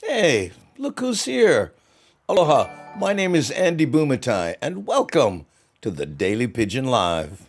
Hey, look who's here. Aloha, my name is Andy Bumatai, and welcome to the Daily Pigeon Live.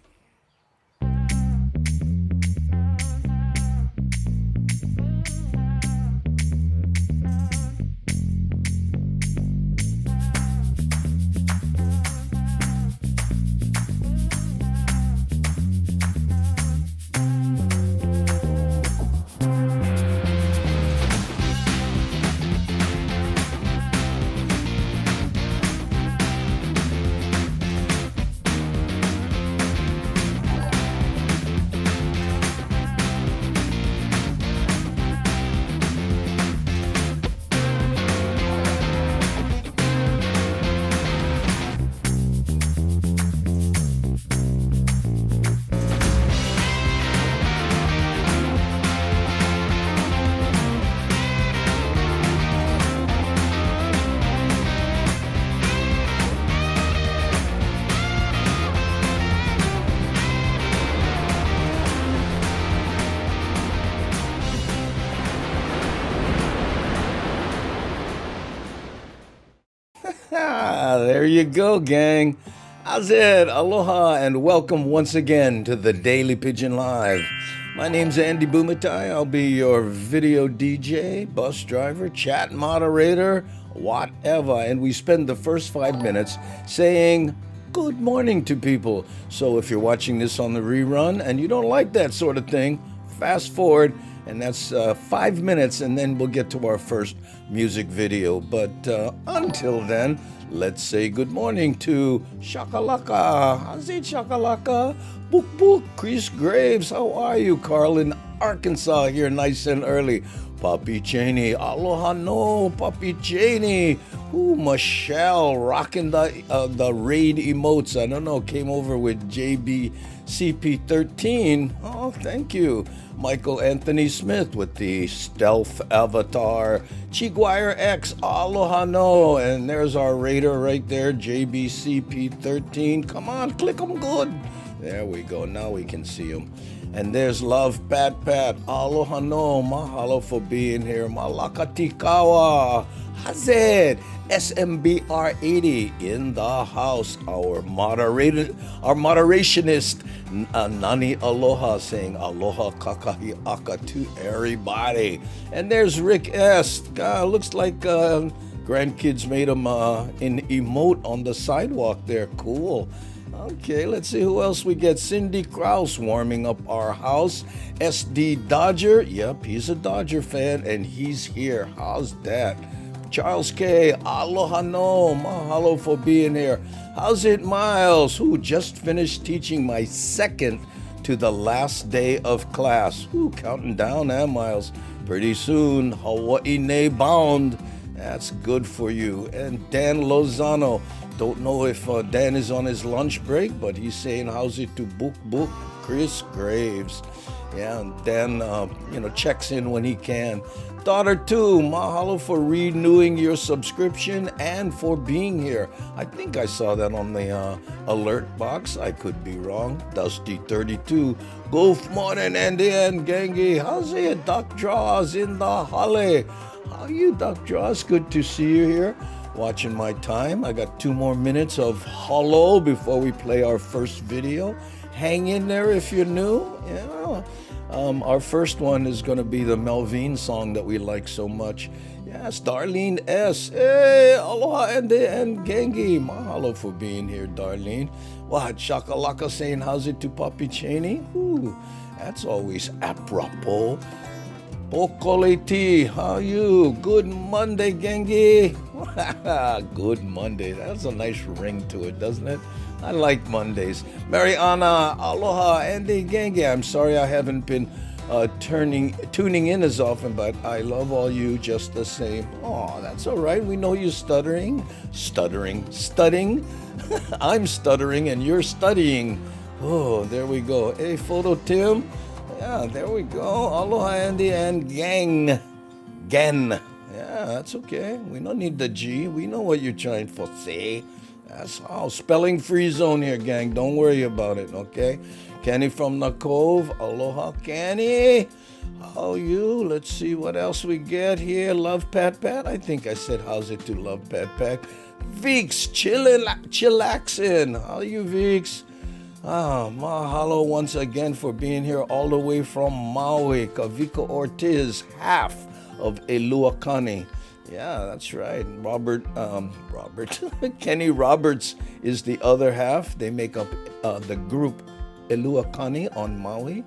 There you go, gang. How's it? Aloha, and welcome once again to the Daily Pigeon Live. My name's Andy Bumatai. I'll be your video DJ, bus driver, chat moderator, whatever. And we spend the first 5 minutes saying good morning to people. So if you're watching this on the rerun and you don't like that sort of thing, fast forward, and that's 5 minutes, and then we'll get to our first music video. But until then, let's say good morning to Shakalaka. How's it, Shakalaka? Book Book, Chris Graves. How are you? Carl in Arkansas here, nice and early. Papi Cheney, aloha no, Papi Cheney. Ooh, Michelle rocking the raid emotes. I don't know, came over with JBCP13. Oh, thank you. Michael Anthony Smith with the stealth avatar. Chiguire X, aloha no. And there's our raider right there, JBCP13. Come on, click them good. There we go. Now we can see them. And there's Love Pat Pat. Aloha no. Mahalo for being here. Malakatikawa. Hazed. SMBR 80 in the house. Our moderationist Nani Aloha saying aloha kakahi aka to everybody. And there's Rick S. Looks like grandkids made him in emote on the sidewalk there. Cool. Okay, let's see who else we get. Cindy Krause warming up our house. SD Dodger, yep, he's a Dodger fan, and he's here. How's that? Charles K, aloha no, mahalo for being here. How's it, Miles, who just finished teaching my second to the last day of class. Ooh, counting down, Miles? Pretty soon, Hawaii ne bound. That's good for you. And Dan Lozano, don't know if Dan is on his lunch break, but he's saying how's it to Book Book Chris Graves. Yeah, and Dan, checks in when he can. Daughter 2, mahalo for renewing your subscription and for being here. I think I saw that on the alert box. I could be wrong. Dusty32, Goof morning, Andy and Gangi. How's it? Doc Draws in the holly. How are you, Doc Draws? Good to see you here. Watching my time. I got 2 more minutes of hello before we play our first video. Hang in there if you're new. Yeah. Our first one is going to be the Melvin song that we like so much. Yes, Darlene S. Hey, aloha and Gengi. Mahalo for being here, Darlene. What, Shakalaka saying how's it to Papi Cheney? Ooh, that's always apropos. Okole T, how you? Good Monday, Gengi. Good Monday. That's a nice ring to it, doesn't it? I like Mondays. Mariana, aloha, Andy Gengi. I'm sorry I haven't been tuning in as often, but I love all you just the same. Oh, that's all right. We know you're stuttering. I'm stuttering and you're studying. Oh, there we go. Hey, Photo Tim. Yeah, there we go. Aloha, Andy and Gang. Yeah, that's okay. We don't need the G. We know what you're trying to say. That's all. Spelling free zone here, gang. Don't worry about it, okay? Kenny from the Cove. Aloha, Kenny. How you? Let's see what else we get here. Love Pat Pat. I think I said how's it to Love Pat Pat. Veeks, chillaxin. How you, Veeks? Mahalo once again for being here all the way from Maui. Kavika Ortiz, half of Eluakani. Yeah, that's right. Robert, Kenny Roberts is the other half. They make up the group Eluakani on Maui.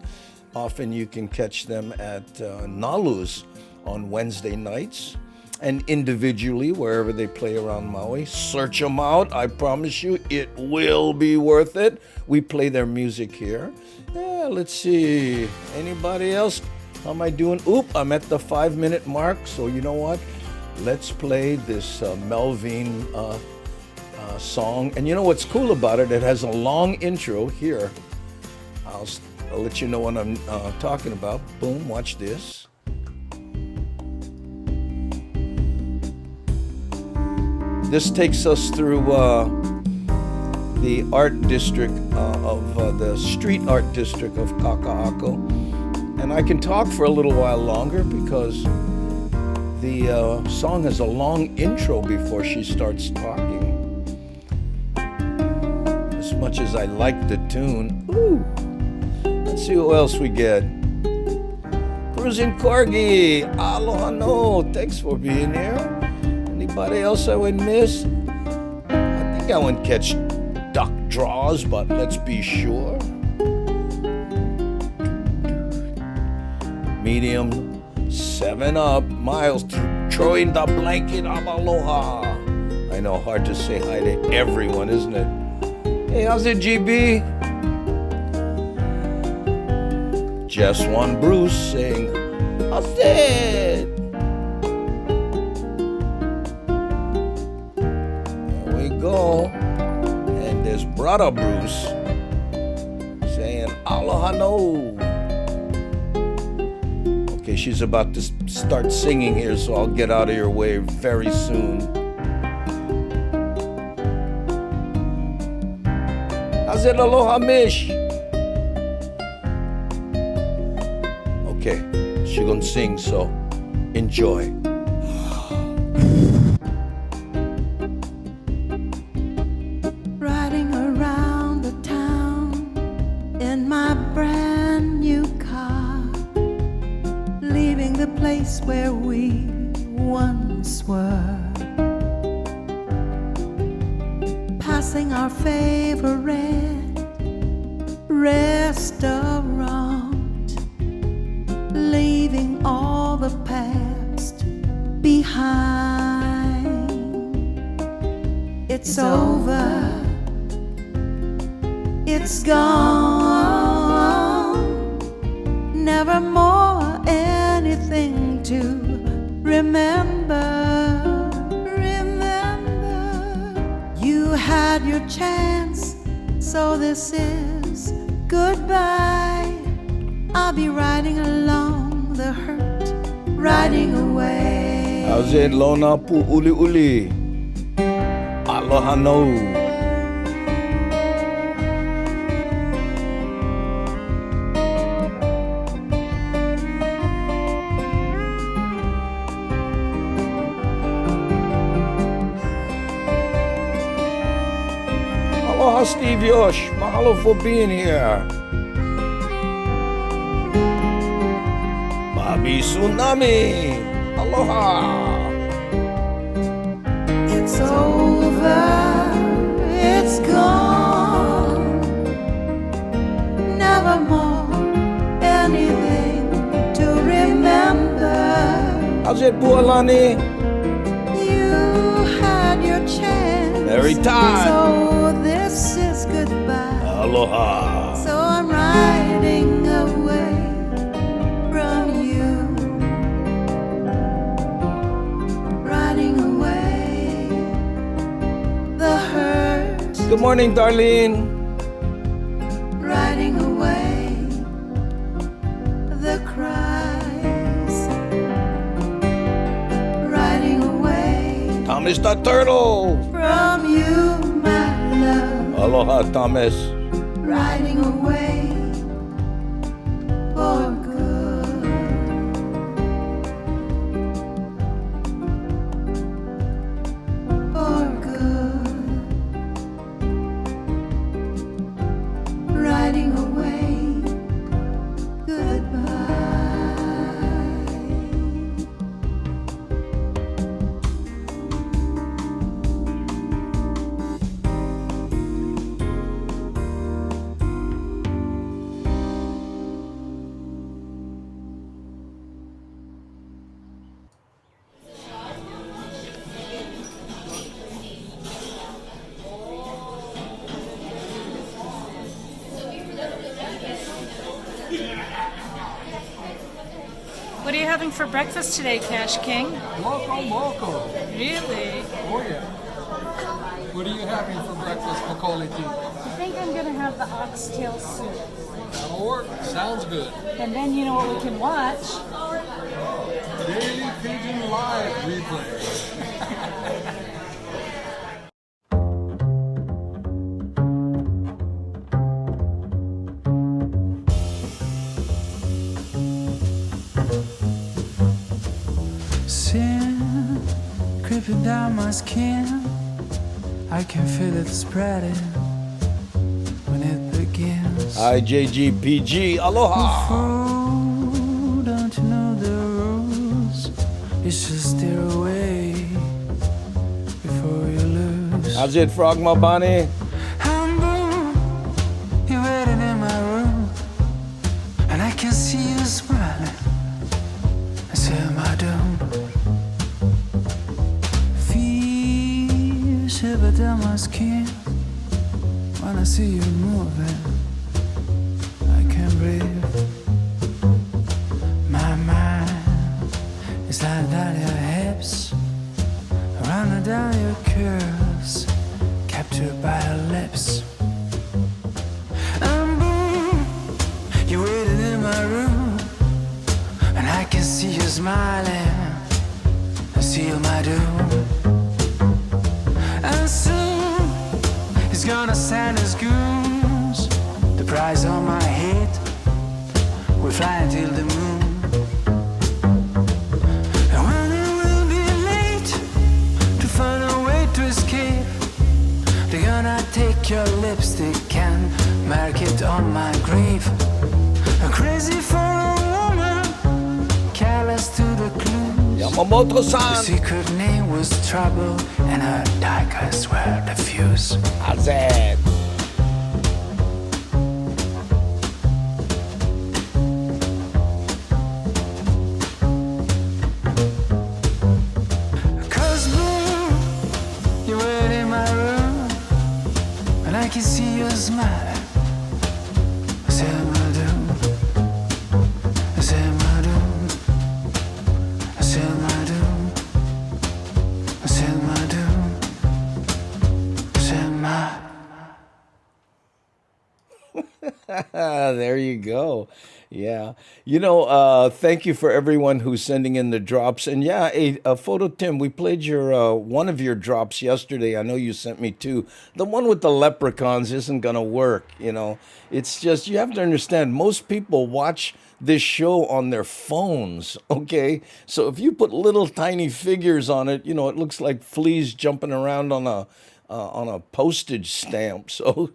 Often you can catch them at Nalu's on Wednesday nights and individually wherever they play around Maui. Search them out. I promise you it will be worth it. We play their music here. Yeah, let's see. Anybody else? How am I doing? Oop, I'm at the 5-minute mark. So you know what? Let's play this Melvin song. And you know what's cool about it? It has a long intro here. I'll let you know what I'm talking about. Boom, watch this. This takes us through the art district of the street art district of Kaka'ako. And I can talk for a little while longer because the song has a long intro before she starts talking. As much as I like the tune. Ooh. Let's see who else we get. Cruising Corgi. Aloha no. Thanks for being here. Anybody else I would miss? I think I wouldn't catch duck draws, but let's be sure. Medium 7-Up. Miles throwing the blanket of aloha. I know, hard to say hi to everyone, isn't it? Hey, how's it, GB? Just one Bruce saying, how's it? There we go. And there's brother Bruce saying, aloha no. Okay, she's about to start singing here, so I'll get out of your way very soon. How's it, aloha mish? Okay, she's gonna sing, so enjoy. Riding around the town in my brand new car, leaving the place where we once were, passing our favorite restaurant, leaving all the past behind. It's over, it's gone, never more anything to remember. Remember, you had your chance, so this is goodbye. I'll be riding along the hurt, riding away. How's it, Lona pu uli uli? Aloha no. Aloha, Steve Yosh. Mahalo for being here. Bobby Tsunami. Aloha. It's over, it's gone, never more anything to remember. How's it, Pualani? You had your chance, Every time. so this is goodbye. Aloha. So I'm riding away from you, riding away the hurt, Good morning, Darlene. riding away the cries, riding away Thomas the Turtle. from you, my love, Aloha, Thomas. riding away for good. What are you having for breakfast today, Cash King? Loco. Really? Oh yeah. What are you having for breakfast, Macaulay Tea? I think I'm going to have the oxtail soup. That'll work. Sounds good. And then you know what we can watch? Daily Pidgin Live replay. Sin creeping down my skin. I can feel it spreading when it begins. Hi, JGPG. Aloha. Oh, don't you know the rules? You should steer away before you lose. How's it, Frog Mabani? And boom, you're waiting in my room, and I can see you smiling. I say my doom. Feel shiver down my skin when I see you moving. I can't breathe. My mind is lying down your hips, running down your curves, captured by your lips. And boom, you're waiting in my room, and I can see you smiling. I seal my doom. And soon he's gonna send his goons. The prize on my head, we're flying till the moon. And when it will be late to find a way to escape, they're gonna take your lipstick and mark it on my grave. I'm crazy for a woman, callous to the clues. The Yamamoto-san. secret name was Trouble, and her dark eyes were the fuse. How's it? Cause boom, you wait in my room, and I can see you smiling. I say my doom, I say my doom, I say my doom, I say my doom, I say my. There you go. Yeah. Thank you for everyone who's sending in the drops. And yeah, Photo Tim, we played your one of your drops yesterday. I know you sent me two. The one with the leprechauns isn't going to work, It's just, you have to understand, most people watch this show on their phones, okay? So if you put little tiny figures on it, it looks like fleas jumping around on a postage stamp. So,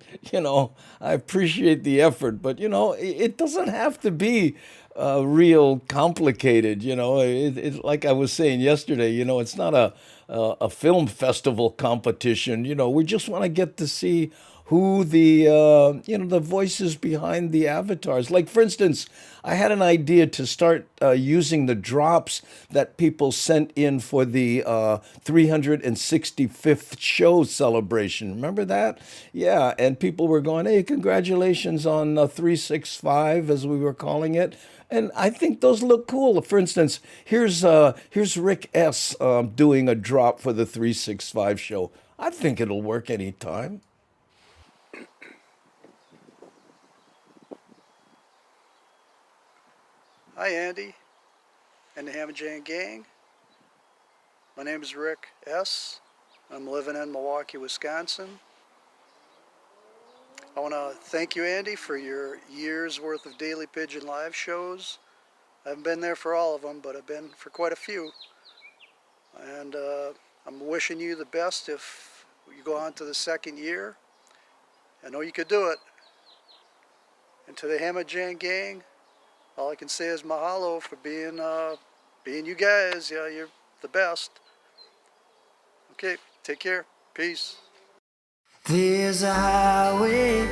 I appreciate the effort, but, it doesn't have to be real complicated. It, like I was saying yesterday, it's not a film festival competition. We just want to get to see who the voices behind the avatars. Like, for instance, I had an idea to start using the drops that people sent in for the 365th show celebration. Remember that? Yeah, and people were going, hey, congratulations on 365, as we were calling it. And I think those look cool. For instance, here's Rick S. Doing a drop for the 365 show. I think it'll work anytime. Hi, Andy and the Hammer Jane Gang. My name is Rick S. I'm living in Milwaukee, Wisconsin. I want to thank you, Andy, for your years worth of Daily Pidgin live shows. I haven't been there for all of them, but I've been for quite a few. And I'm wishing you the best if you go on to the second year. I know you could do it. And to the Hammer Jane Gang, all I can say is mahalo for being you guys. Yeah, you're the best. Okay, take care. Peace. There's a highway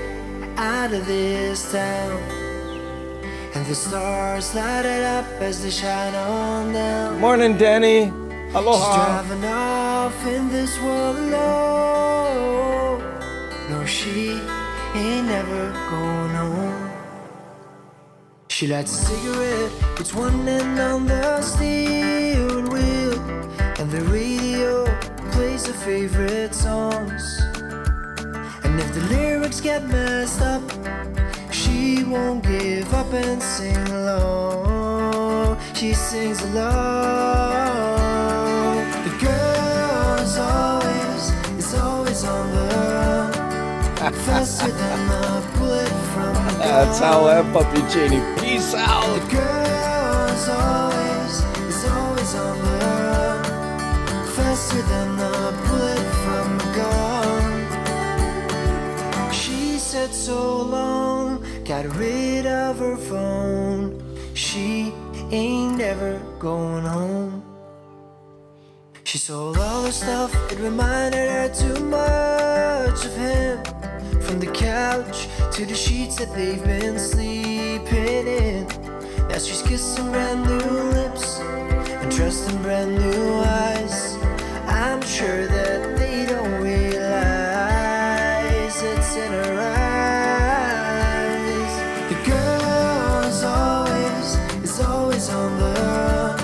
out of this town, and the stars light it up as they shine on down. Morning, Danny. She's Aloha. driving off in this world alone. No, she ain't never going home. She lights a cigarette, puts one end on the steering wheel, and the radio plays her favorite songs. And if the lyrics get messed up, she won't give up and sing along. She sings along. The girl is always on the run, faster than a bullet from a gun. That's how that puppy Cheney. Peace out. The girl is always on the run, faster than a bullet from a gun. She said so long, got rid of her phone. She ain't ever going home. She sold all her stuff, it reminded her too much of him. From the couch to the sheets that they've been sleeping in. Now she's kissing brand new lips and trusting brand new eyes. I'm sure that they don't realize it's in her eyes. The girl is always on the run,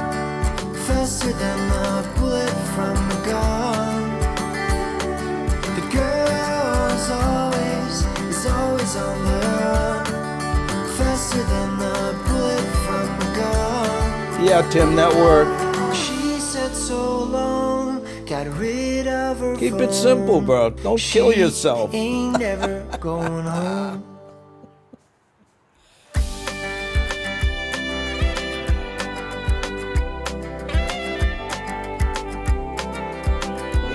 faster than a bullet from a gun. The girl is always on the run, faster than a bullet from a gun. Yeah, Tim, that worked. She said so long, got rid of her Keep phone. it simple, bro. Don't kill yourself. Ain't never going home.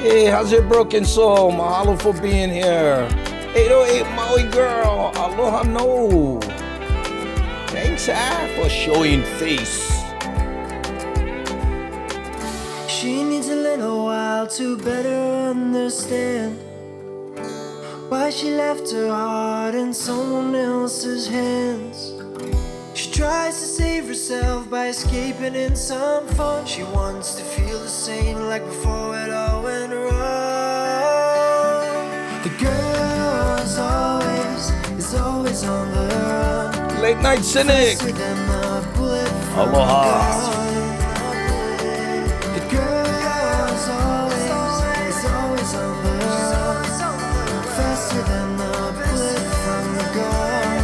Hey, how's your broken soul? Mahalo for being here. 808 Maui girl. Aloha no. Thanks, for showing face. She needs a little while to better understand why she left her heart in someone else's hands. She tries to save herself by escaping in some fun. She wants to feel the same like before it all went wrong. The girl is always on the run, Late night cynic. faster than a bullet from Aloha. a gun. The girl is always on the run, faster than a bullet from a gun.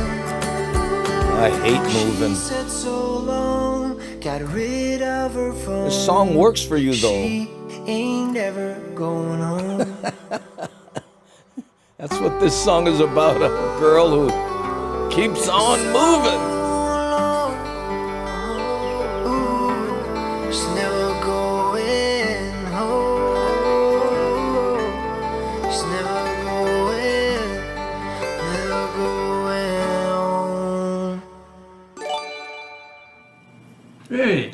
I hate moving. She said so long, got rid of her phone. This song works for you, though. She ain't ever going home. That's what this song is about. A girl who keeps on moving. Ooh, she's never going home. She's never going home. Hey,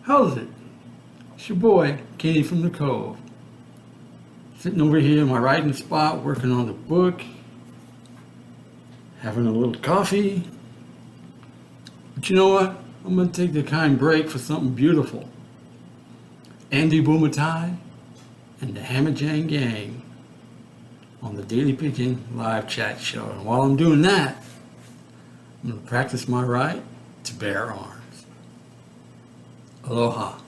how's it? It's your boy, Kenny from the Cove. Sitting over here in my writing spot, working on the book, having a little coffee. But you know what? I'm gonna take the kind break for something beautiful. Andy Bumatai and the Hammer Jang Gang on the Daily Pidgin live chat show. And while I'm doing that, I'm gonna practice my right to bear arms. Aloha.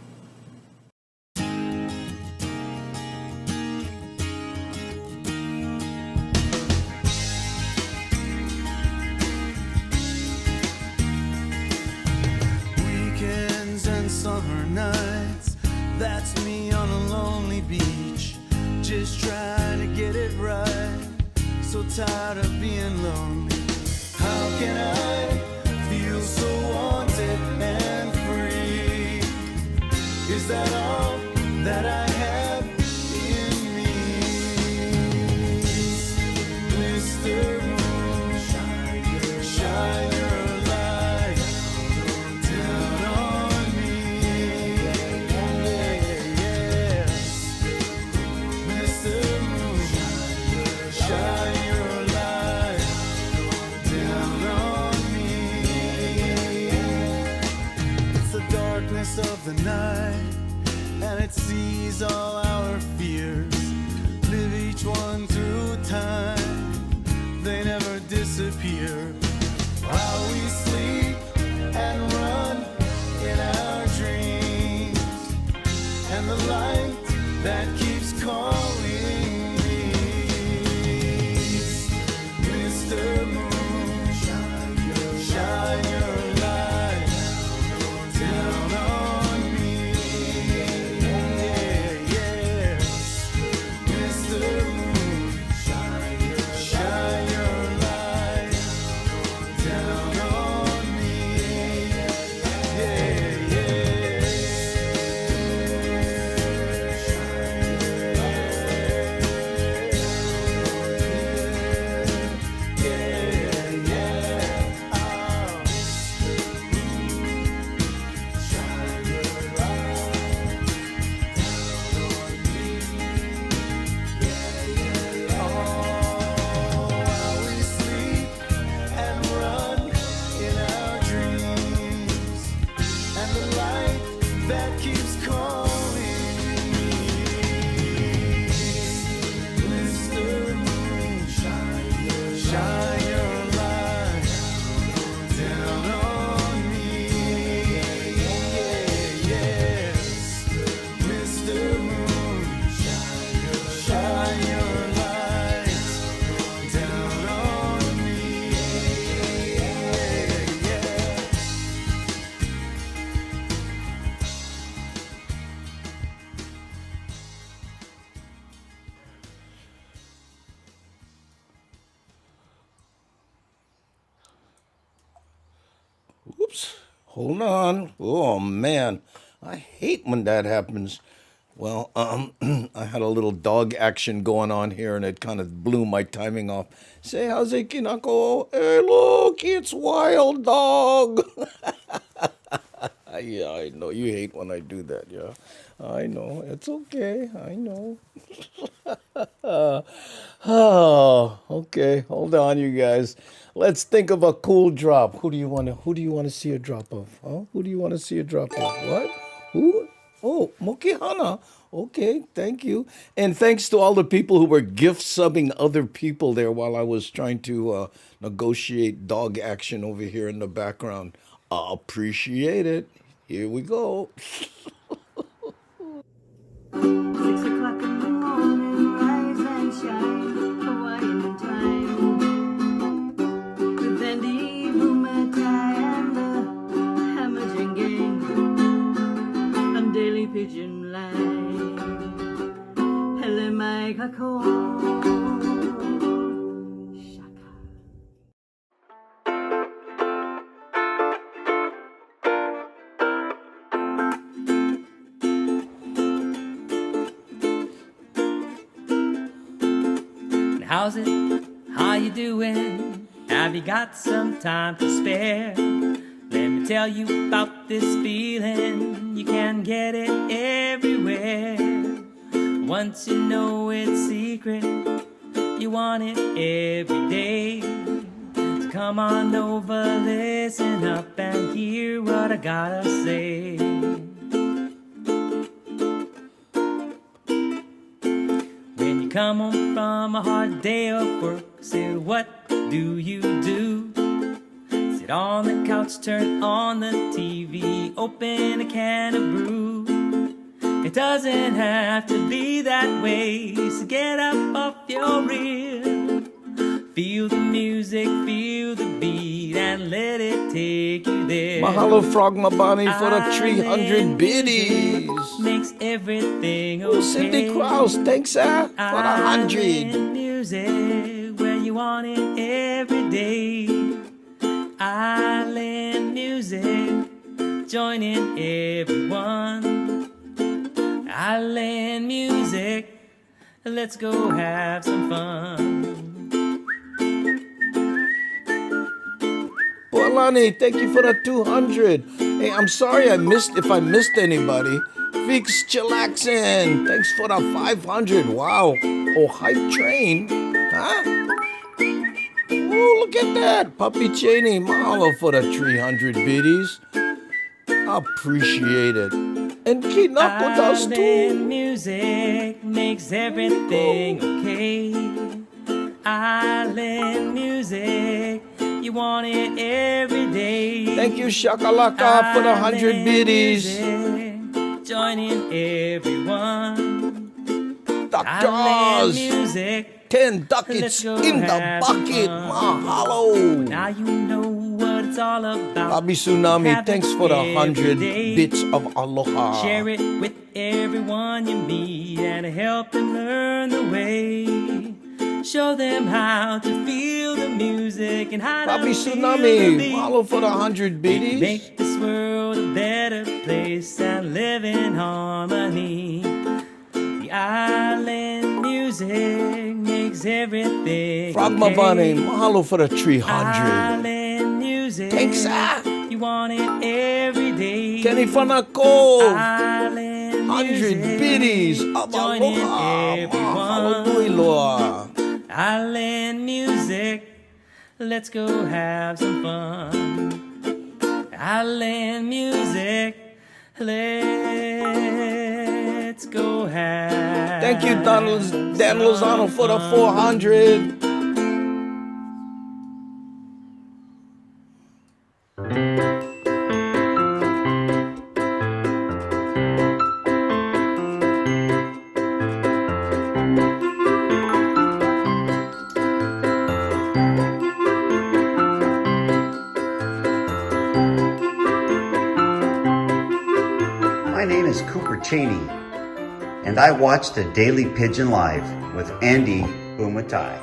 Weekends and summer nights, that's me on a lonely beach, just trying to get it right, so tired of being lonely. How can I feel so wanted and free? Is that all that I have in me? Mr. Moon, shine your light down on me. Yes, Mr. Moon, shine your light down on me. It's the darkness of the night, and it sees all our fears. Live each one through time, they never disappear. While we sleep, and run in our dreams, and the light that keeps calling me. Mr. Moon, shine your light down on me. Yeah, yes. Mr. Moon, shine your light down on me. Yeah, we sleep and run in our dreams, and the light that keeps calling me. Mr. Moon, shine your light down on me. Yeah, yes. Mr. Moon, shine your light down on me. Yeah. Oops. Hold on. Oh, man. I hate when that happens. Well, I had a little dog action going on here, and it kind of blew my timing off. Say, how's it, Kinako? Hey, look, it's Wild Dog. Yeah, I know. You hate when I do that, yeah. I know. It's okay. I know. Oh, okay. Hold on, you guys. Let's think of a cool drop. Who do you want to see a drop of? Huh? Who do you want to see a drop of? What? Who? Oh, Mokihana. Okay, thank you. And thanks to all the people who were gift subbing other people there while I was trying to negotiate dog action over here in the background. I appreciate it. Here we go. 6 o'clock in the morning, rise and shine, Hawaiian time. With Andy, Bumatai, and the Hamajang gang on Daily Pigeon Line. Hele mai kako. Shaka. How's it? How you doing? Have you got some time to spare? Let me tell you about this feeling. You can get it everywhere. Once you know it's secret, you want it every day. So come on over, listen up and hear what I gotta say. When you come home from a hard day of work, say what do you do? Sit on the couch, turn on the TV, open a can of brew. It doesn't have to be that way, so get up off your rear. Feel the music, feel the beat, and let it take you there. Mahalo Frog Mabani for the 300 biddies. Makes everything okay. Oh, Cindy Krause, thanks for the 100. Island music, where you want it every day. Island music, join in everyone. Island music, let's go have some fun. Alani, thank you for the 200. Hey, I'm sorry if I missed anybody. Fix Chillaxin, thanks for the 500. Wow. Oh, Hype Train. Huh? Oh, look at that. Puppy Cheney, mahalo for the 300 biddies. Appreciate it. And Kinako does too. Island music makes everything okay. Island music, You want it every day. Thank you, Shakalaka, for the 100 biddies. Join in, everyone. Dr. Island Oz, music. 10 ducats Let's go in the have some bucket. fun. Mahalo. Now you know what it's all about. Bobby Tsunami, Have thanks it for the every 100 day. bits of aloha. Share it with everyone you meet and help them learn the way. Show them how to feel the music and how Bobby to feel the Tsunami, beat. mahalo for the 100 biddies. Make this world a better place and live in harmony. The island music makes everything Frogma okay. Bunny, mahalo for the 300. Island music. Thanks, ah. You want it every day. Kenny Fanako, Island 100 music. biddies of Join in, aloha. Mahalo everyone. nui loa. Island music. Let's go have some fun. Island music. Let's go have. Thank you, Dan Lozano, for the 400. My name is Cooper Cheney, and I watch the Daily Pidgin Live with Andy Bumatai.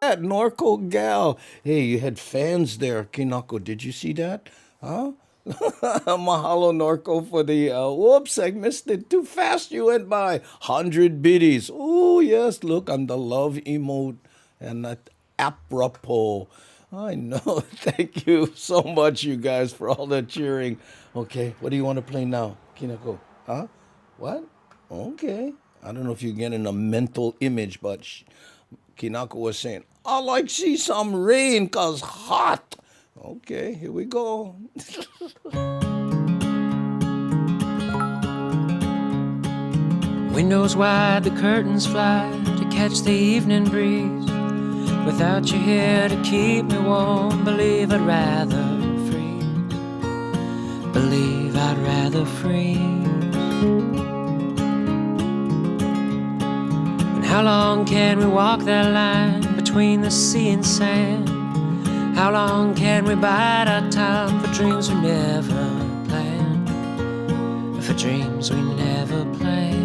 That Norco gal. Hey, you had fans there, Kinako. Did you see that? Huh? Mahalo, Norco, for the, whoops, I missed it. Too fast you went by. 100 biddies. Oh, yes, look, on the love emote and that apropos. I know. Thank you so much, you guys, for all that cheering. Okay, what do you want to play now, Kinako? Huh? What? Okay. I don't know if you're getting a mental image, but Kinako was saying, I like see some rain, 'cause hot. Okay, here we go. Windows wide, the curtains fly to catch the evening breeze. Without you here to keep me warm, believe I'd rather freeze. Believe I'd rather freeze. And how long can we walk that line between the sea and sand? How long can we bide our time for dreams we never planned? For dreams we never planned.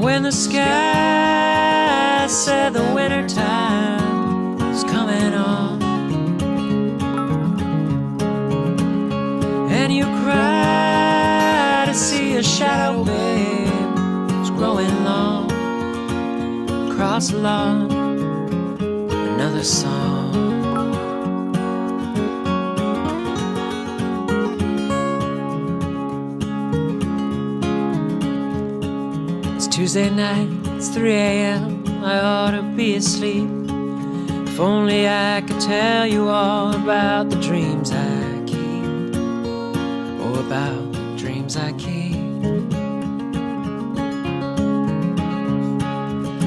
When the sky said the winter time is coming on, and you cry to see a shadow, babe, it's growing long across the lawn. Another song. It's Tuesday night, it's 3 a.m. I ought to be asleep. If only I could tell you all about the dreams I keep. Oh, about the dreams I keep.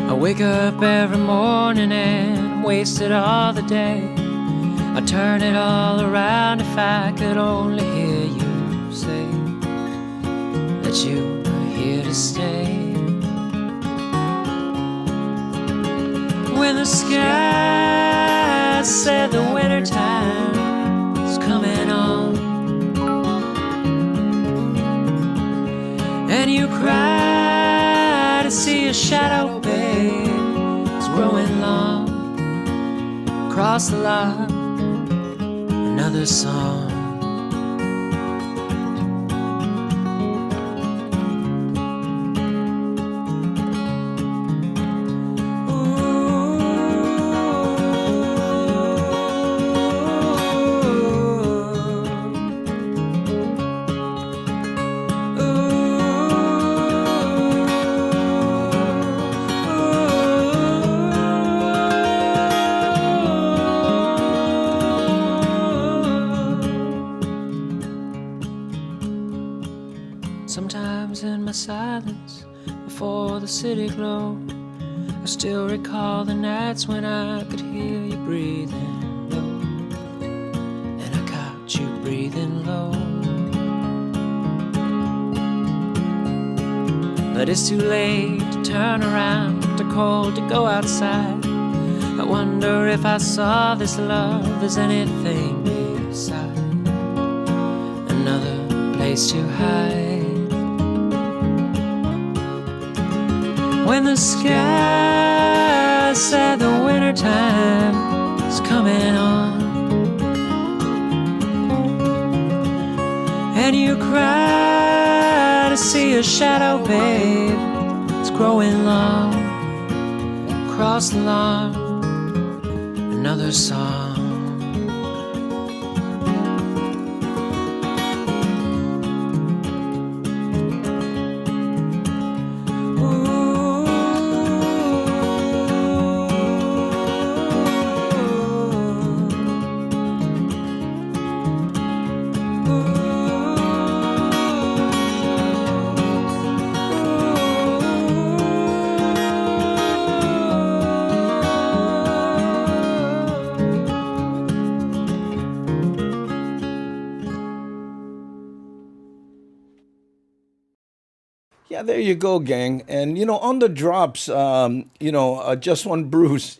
I wake up every morning and waste it all the day. I'd turn it all around if I could only hear you say that you were here to stay. When the sky said the winter time is coming on, and you cry to see a shadow, babe, it's growing long across the lawn. Another song. Sometimes in my silence, I before the city glowed. I still recall the nights when I could hear you breathing low, and I caught you breathing low. But it's too late to turn around, too cold to go outside. I wonder if I saw this love as anything beside another place to hide. When the sky said the wintertime is coming on, and you cry to see a shadow, babe, it's growing long across the lawn, another song. Yeah, there you go, gang. And on the drops, just one Bruce.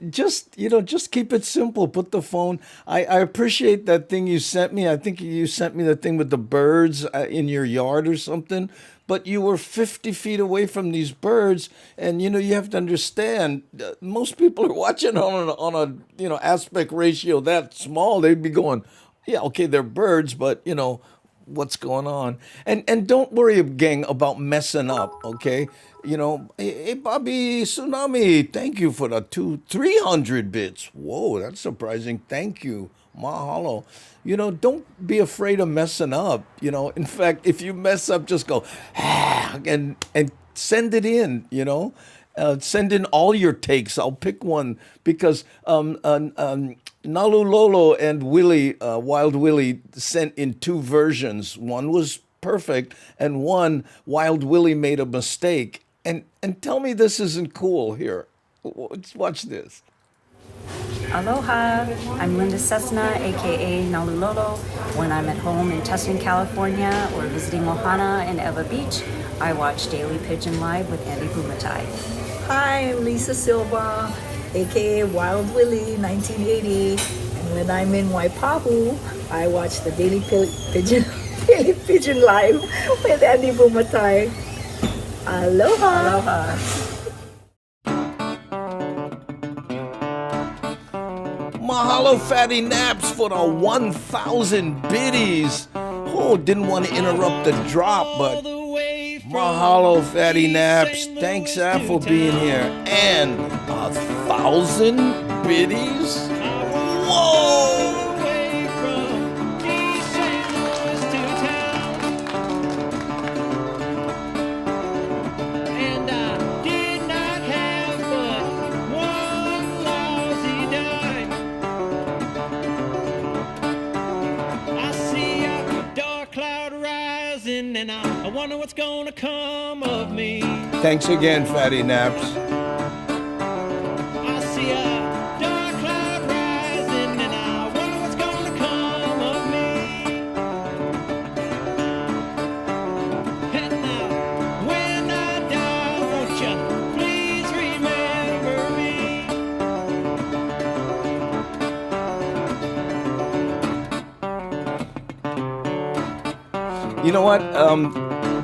Just keep it simple. Put the phone. I appreciate that thing you sent me. I think you sent me the thing with the birds in your yard or something. But you were 50 feet away from these birds, and you have to understand. Most people are watching on a aspect ratio that small. They'd be going, yeah, okay, they're birds, but what's going on. And don't worry, gang, about messing up, okay? Hey, Bobby Tsunami, thank you for the 300 bits. Whoa, that's surprising. Thank you. Mahalo. Don't be afraid of messing up. In fact, if you mess up, just go, and send it in, send in all your takes. I'll pick one because Nalulolo and Willie, Wild Willie, sent in two versions. One was perfect, and one, Wild Willie made a mistake. And tell me this isn't cool. Here, let's watch this. Aloha, I'm Linda Cessna, aka Nalulolo. When I'm at home in Tustin, California, or visiting Mohana and Eva Beach, I watch Daily Pidgin Live with Andy Bumatai. Hi, I'm Lisa Silva, aka Wild Willie 1980. And when I'm in Waipahu, I watch the Daily Pidgin Live with Andy Bumatai. Aloha. Aloha. Mahalo, Fatty Naps, for the 1,000 biddies. Oh, didn't want to interrupt the drop, but mahalo, Fatty Naps. Thanks, for being here. And 1,000 biddies? Whoa! And I wonder what's gonna come of me. Thanks again, Fatty Naps. I see a dark cloud rising, and I wonder what's gonna come of me. And now, when I die, won't you please remember me? You know what?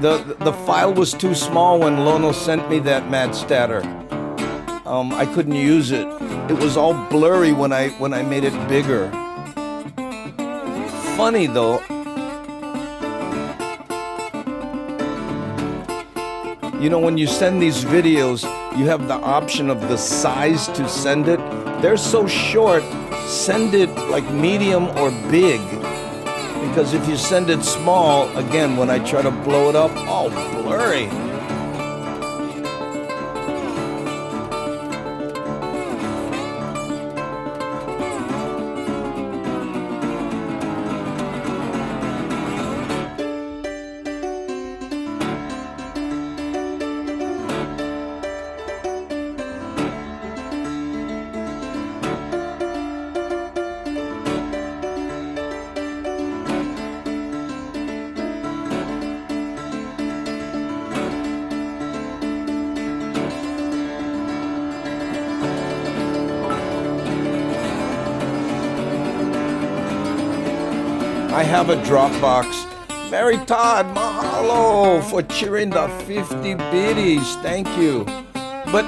The file was too small when Lono sent me that Mad Statter. I couldn't use it. It was all blurry when I made it bigger. Funny though. When you send these videos, you have the option of the size to send it. They're so short, send it like medium or big. Because if you send it small, again, when I try to blow it up, all blurry. I have a Dropbox. Mary Todd, mahalo for cheering the 50 biddies. Thank you. But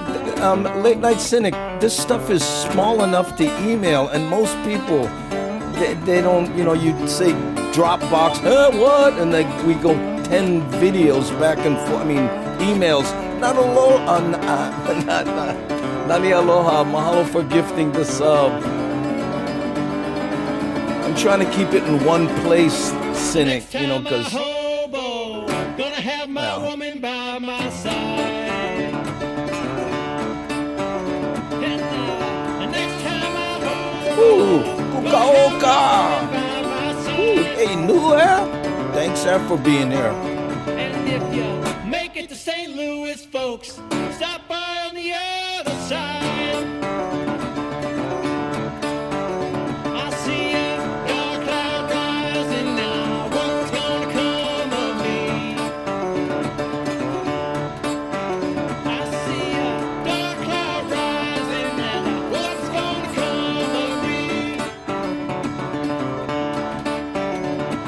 Late Night Cynic, this stuff is small enough to email, and most people, they don't, you say Dropbox, what? And we go 10 videos back and forth. I mean, emails. Not aloha, nani aloha, mahalo for gifting the sub. I'm trying to keep it in one place, Cynic, because... Gonna have my woman by my side. And next time I Ooh, kukaoka! Ooh, hey, new air? Thanks, Air, for being here. And if you make it to St. Louis, folks, stop by on the other side. I see a dark cloud rising now. What's gonna come of me? I see a dark cloud rising now. What's gonna come of me?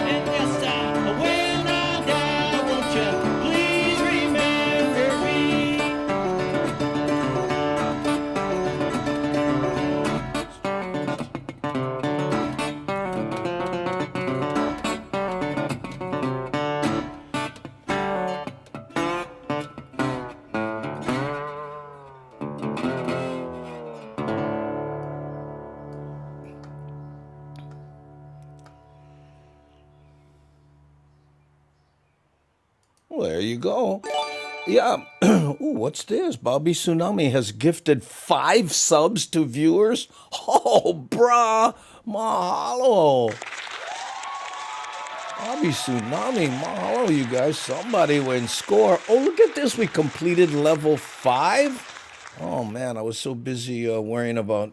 And yes, when I die, won't you please remember me? Well, there you go. Yeah. Ooh, what's this? Bobby Tsunami has gifted 5 subs to viewers. Oh, brah. Mahalo. Bobby Tsunami. Mahalo, you guys. Somebody went score. Oh, look at this. We completed level 5. Oh, man. I was so busy worrying about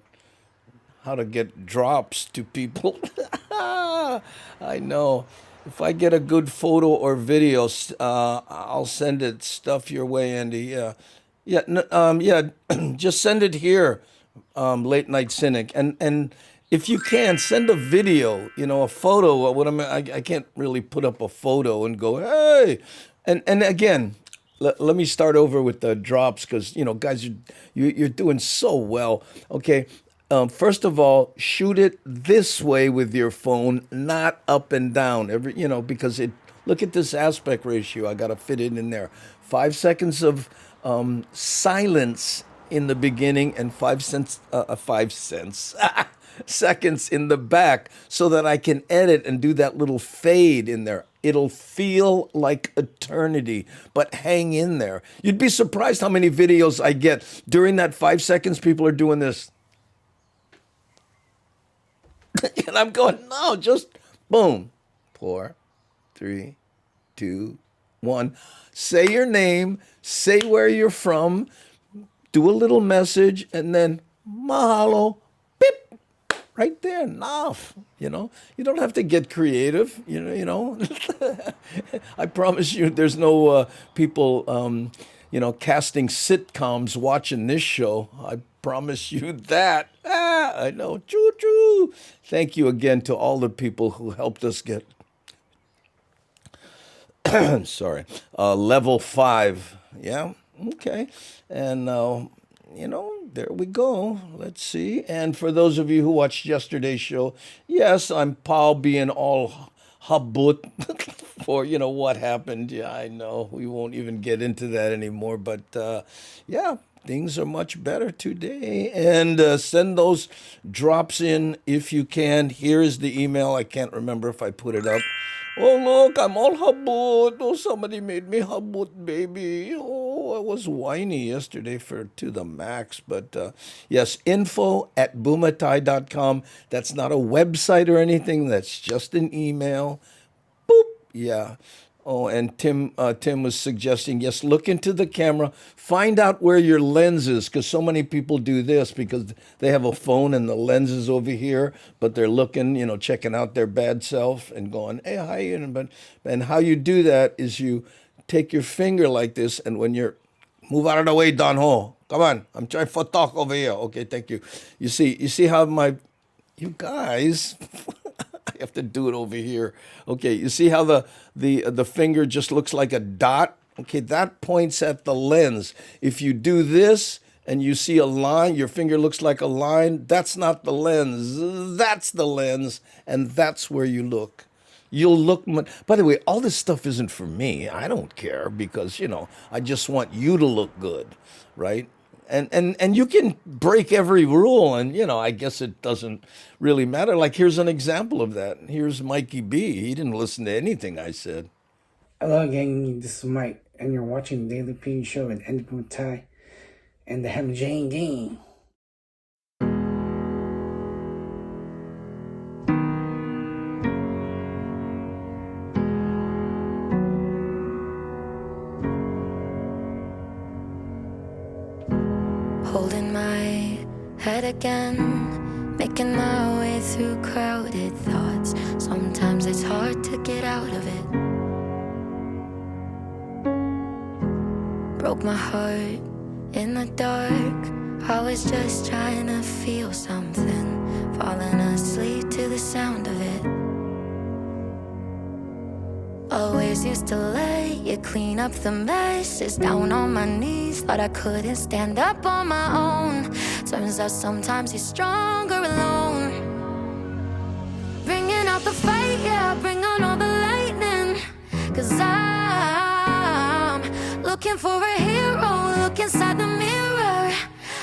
how to get drops to people. I know. If I get a good photo or video, I'll send it stuff your way, Andy. Yeah, yeah. Just send it here, Late Night Cynic, and if you can, send a video. A photo. What I can't really put up a photo and go, hey, and again. Let me start over with the drops because guys, you're doing so well. Okay, first of all, shoot it this way with your phone, not up and down. Because look at this aspect ratio. I got to fit it in there. 5 seconds of silence in the beginning and 5 seconds in the back, so that I can edit and do that little fade in there. It'll feel like eternity, but hang in there. You'd be surprised how many videos I get during that 5 seconds. People are doing this. And I'm going, no, just boom. 4, 3, 2, 1. Say your name, say where you're from, do a little message, and then mahalo, beep, right there, enough. You don't have to get creative. I promise you, there's no people, casting sitcoms watching this show. I promise you that. I know. Choo choo. Thank you again to all the people who helped us get. Sorry, level 5. Yeah. Okay. And there we go. Let's see. And for those of you who watched yesterday's show, yes, I'm Paul being all habut for, what happened. Yeah, I know. We won't even get into that anymore. But, yeah, things are much better today. And send those drops in if you can. Here is the email. I can't remember if I put it up. Oh, look, I'm all habut. Oh, somebody made me habut, baby. Oh, I was whiny yesterday to the max. But yes, info@bumatai.com. That's not a website or anything. That's just an email. Boop. Yeah. Oh, and Tim was suggesting, yes, look into the camera, find out where your lens is, because so many people do this because they have a phone and the lens is over here, but they're looking, checking out their bad self and going, hey, hi. And how you do that is you take your finger like this, and when you're, move out of the way, Don Ho. Come on, I'm trying to talk over here. Okay, thank you. You see how you guys, have to do it over here. Okay, you see how the finger just looks like a dot? Okay, that points at the lens. If you do this and you see a line, your finger looks like a line, that's not the lens. That's the lens, and that's where you look. You'll look. By the way, all this stuff isn't for me. I don't care because, I just want you to look good, right? And you can break every rule, and I guess it doesn't really matter. Like, here's an example of that. Here's Mikey B. He didn't listen to anything I said. Hello, gang. This is Mike, and you're watching the Daily Pidgin Show with Andy Bumatai and the Ham Jane Gang. Holding my head again, making my way through crowded thoughts. Sometimes it's hard to get out of it. Broke my heart in the dark. I was just trying to feel something, falling asleep to the sound of it. Always used to lay you clean up the messes, down on my knees, thought I couldn't stand up on my own. Turns out sometimes you're stronger alone. Bringing out the fight, yeah, bring on all the lightning. 'Cause I'm looking for a hero, look inside the mirror.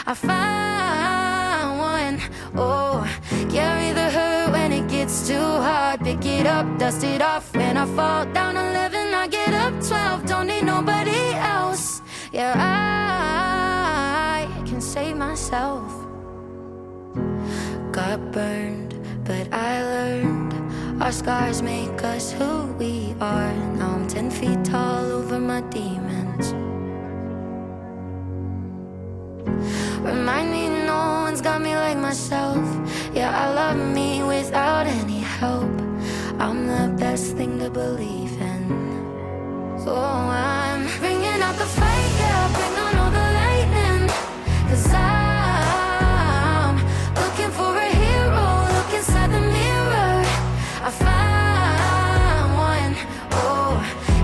I found one, oh, carry the hurt when it gets too hard. Pick it up, dust it off. When I fall down 11, I get up 12. Don't need nobody else. Yeah, I can save myself. Got burned, but I learned. Our scars make us who we are. Now I'm 10 feet tall over my demons. Remind me no one's got me like myself. Yeah, I love me without any help. I'm the best thing to believe in. So I'm bringing out the fight, yeah, bring on all the lightning. 'Cause I'm looking for a hero, look inside the mirror. I found one, oh,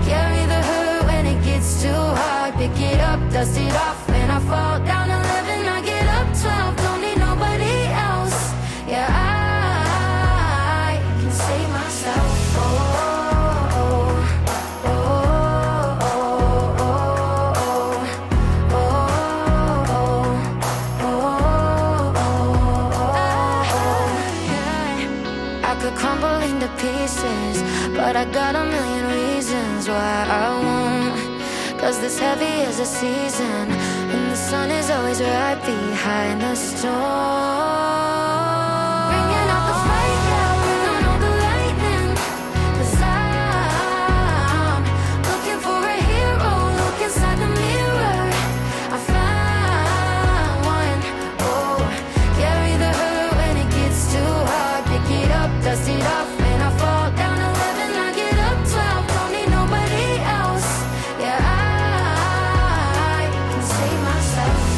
carry the hurt when it gets too hard. Pick it up, dust it off. When I fall down 11, I get up 12. Don't need nobody else. Yeah, I can save myself. Oh, oh, oh, oh, oh, oh, oh. I could crumble into pieces, but I got a million reasons why I won't. 'Cause this heavy is a season, and the sun is always right behind the storm. Bringing out the fight, yeah, bring on all the lightning. 'Cause I'm looking for a hero, look inside the mirror. I found one, oh, carry the hurt when it gets too hard. Pick it up, dust it off. When I fall down 11, I get up 12. Don't need nobody else. Yeah, I can save myself.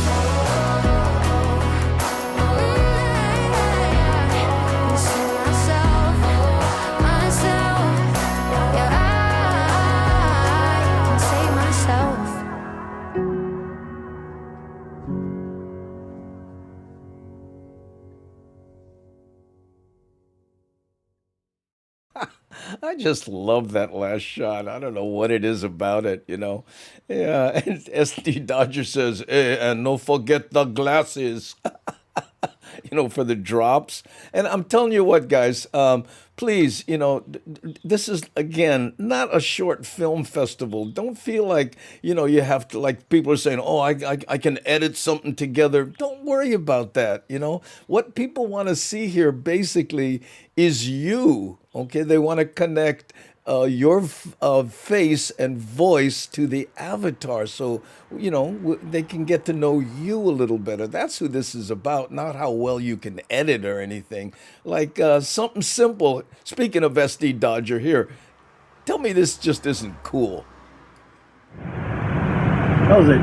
I just love that last shot. I don't know what it is about it. Yeah, and SD Dodger says, and don't forget the glasses. For the drops. And I'm telling you what, guys, please, this is, again, not a short film festival. Don't feel like, you have to, like people are saying, oh, I can edit something together. Don't worry about that. What people want to see here basically is you. Okay, they want to connect your face and voice to the avatar, so they can get to know you a little better. That's who this is about, not how well you can edit or anything. Like something simple. Speaking of SD Dodger, here, tell me this just isn't cool. How's it?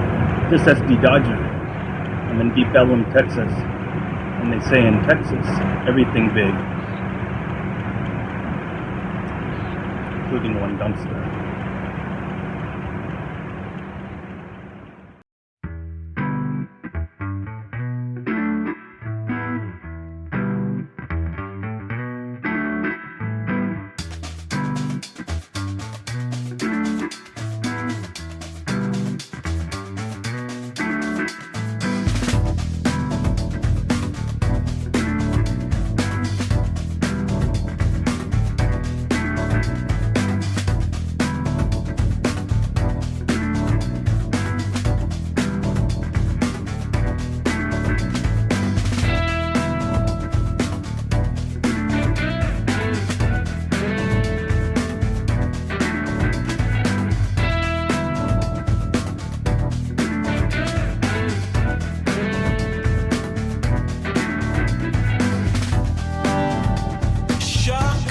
This SD Dodger. I'm in Deep Ellum, Texas, and they say in Texas everything big. including one dumpster. Shock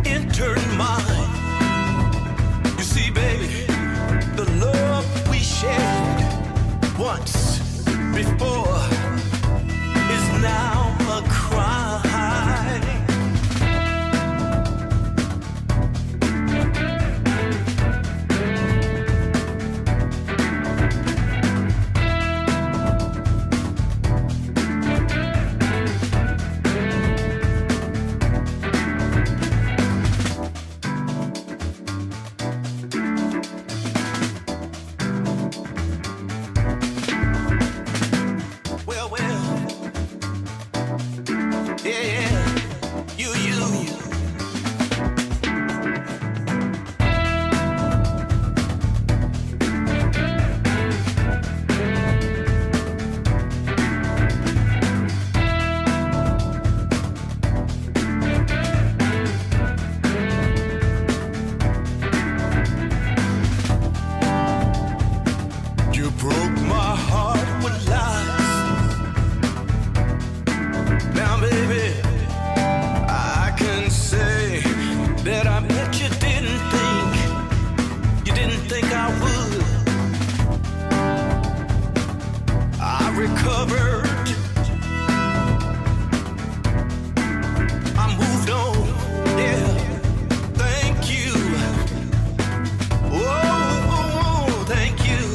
entered mine. You see, baby, the love we shared once before is now a crime. Well, yeah, yeah, you. You broke my heart with lies. Now, baby, I can say that I bet you didn't think I would. I recovered. I moved on. Yeah, thank you. Oh, thank you.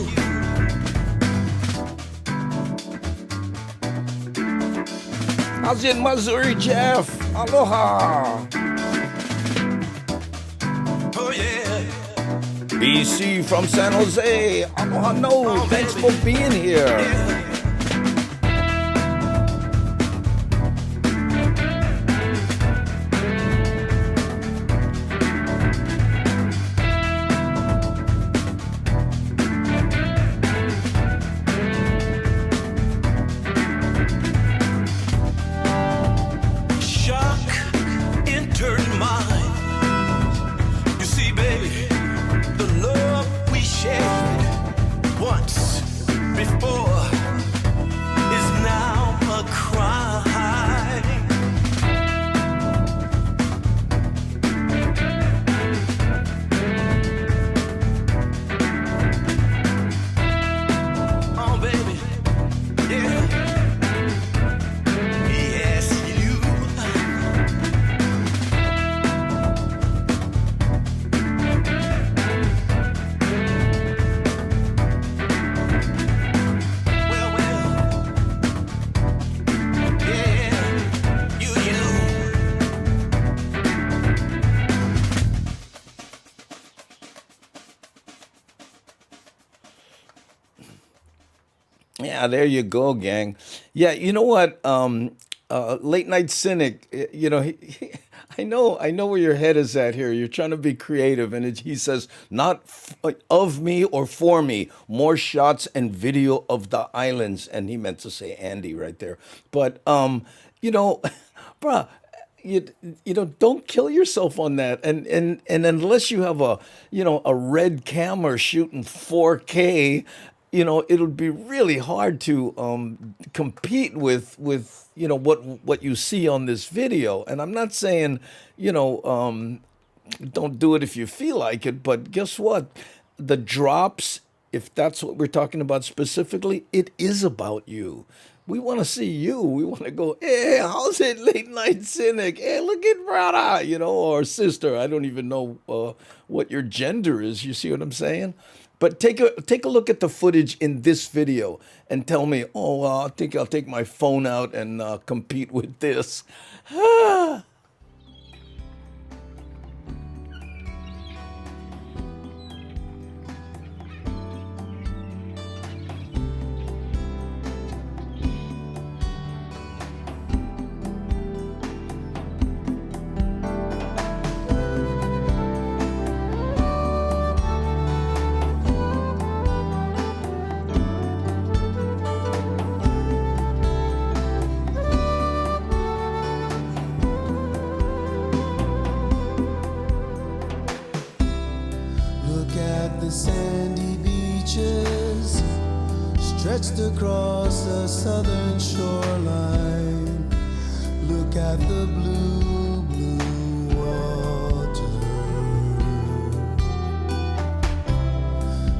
How's it in Missouri, Jeff? Aloha. Oh, yeah. BC from San Jose. Aloha, no. Thanks for being here. Shock entered mine. You see, baby, the love we shared once before is now a crime. Oh, baby, yeah. Yes, you. Yeah, there you go, gang. Yeah, you know what? Late night cynic. I know where your head is at here. You're trying to be creative, and he says, "Not of me or for me. More shots and video of the islands." And he meant to say Andy right there. But bruh, don't kill yourself on that. And unless you have a red camera shooting 4K, it'll be really hard to compete with what you see on this video. And I'm not saying don't do it if you feel like it, but guess what? The drops, if that's what we're talking about specifically, it is about you. We want to see you. We want to go, hey, how's it, late night cynic? Hey, look at brother, or sister. I don't even know what your gender is. You see what I'm saying? But take a look at the footage in this video and tell me, oh, I think I'll take my phone out and compete with this. Look at the sandy beaches stretched across the southern shoreline. Look at the blue, blue water.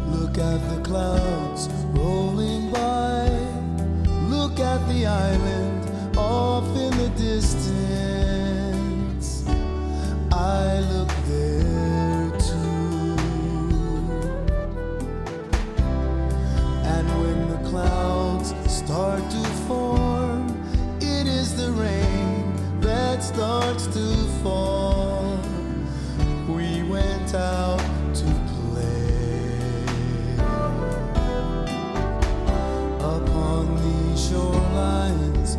Look at the clouds rolling by. Look at the island off in the distance. I look there too. And when the clouds start to form, it is the rain that starts to fall. We went out to play upon these shorelines.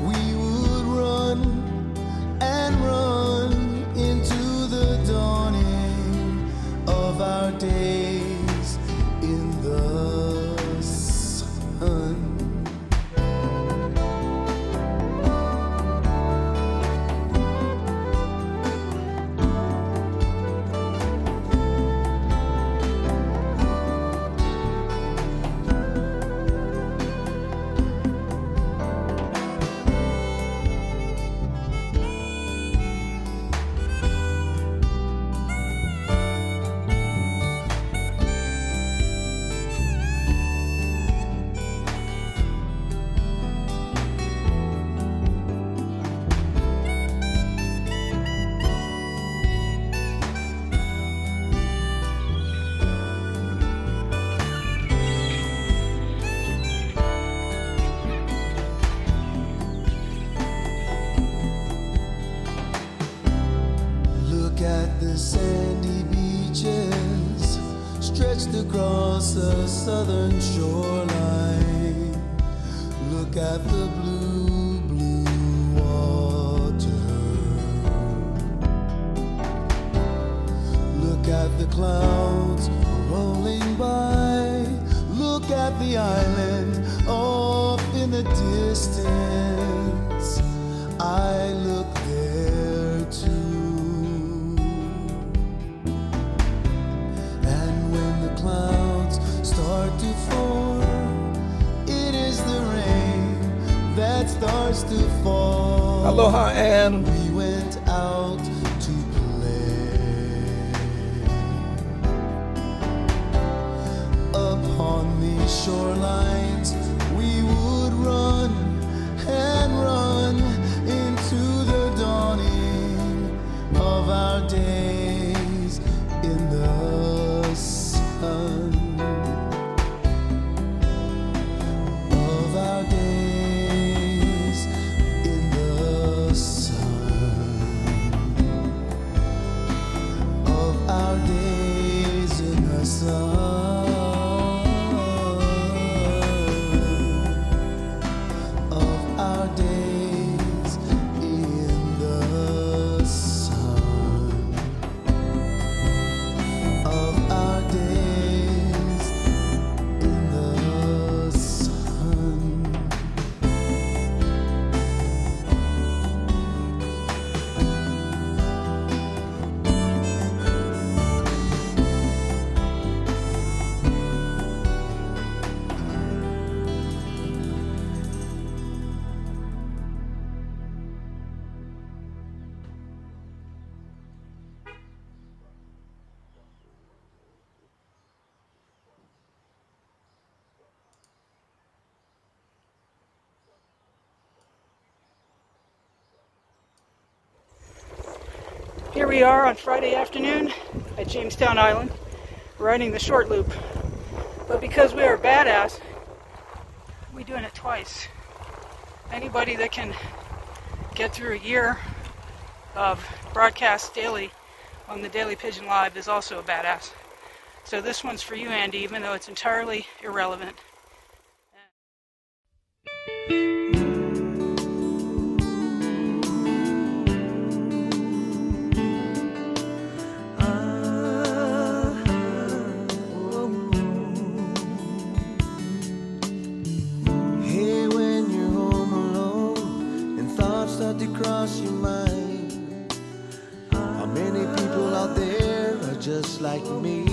We would run and run into the dawning of our days in the sun. Look at the sandy beaches stretched across the southern shoreline. Look at the blue, blue water. Look at the clouds rolling by. Look at the island off in the distance. I look there too. And when the clouds start to form, it is the rain that starts to fall. Aloha, Ann. We went out to play upon these shorelines. We would run and run into the dawning of our days in the sun. Of our days in the sun. Of our days in the sun. Of our days in the sun. Here we are on Friday afternoon at Jamestown Island, riding the short loop. But because we are badass, we're doing it twice. Anybody that can get through a year of broadcast daily on the Daily Pigeon Live is also a badass. So this one's for you, Andy, even though it's entirely irrelevant. Hey, when you're home alone and thoughts start to cross your mind, how many people out there are just like me?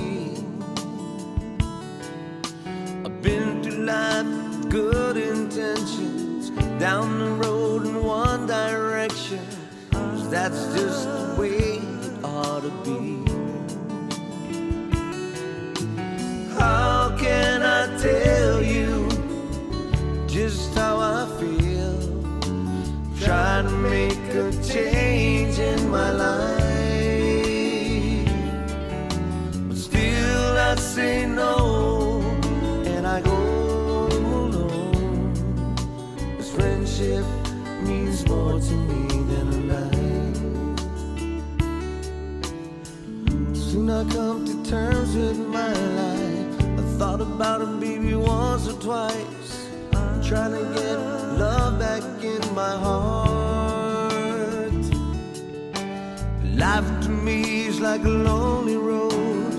I've been through life with good intentions, down the road in one direction, 'cause that's just the way it ought to be. How can I tell you just how I feel, trying to make a change in my life, but still I say no, and I go alone. This friendship means more to me than a life. Soon I come to terms with my life. I thought about it maybe once or twice, trying to get love back in my heart. Life to me is like a lonely road,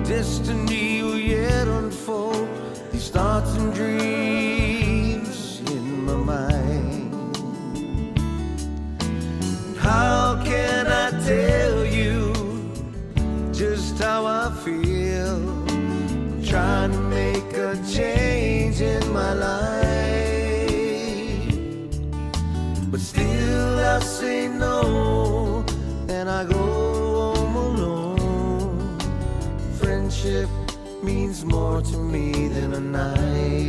destiny will yet unfold, these thoughts and dreams in my mind. How can I tell you just how I feel, trying to make a change in my life, but still I say no, and I go home alone. Friendship means more to me than a night.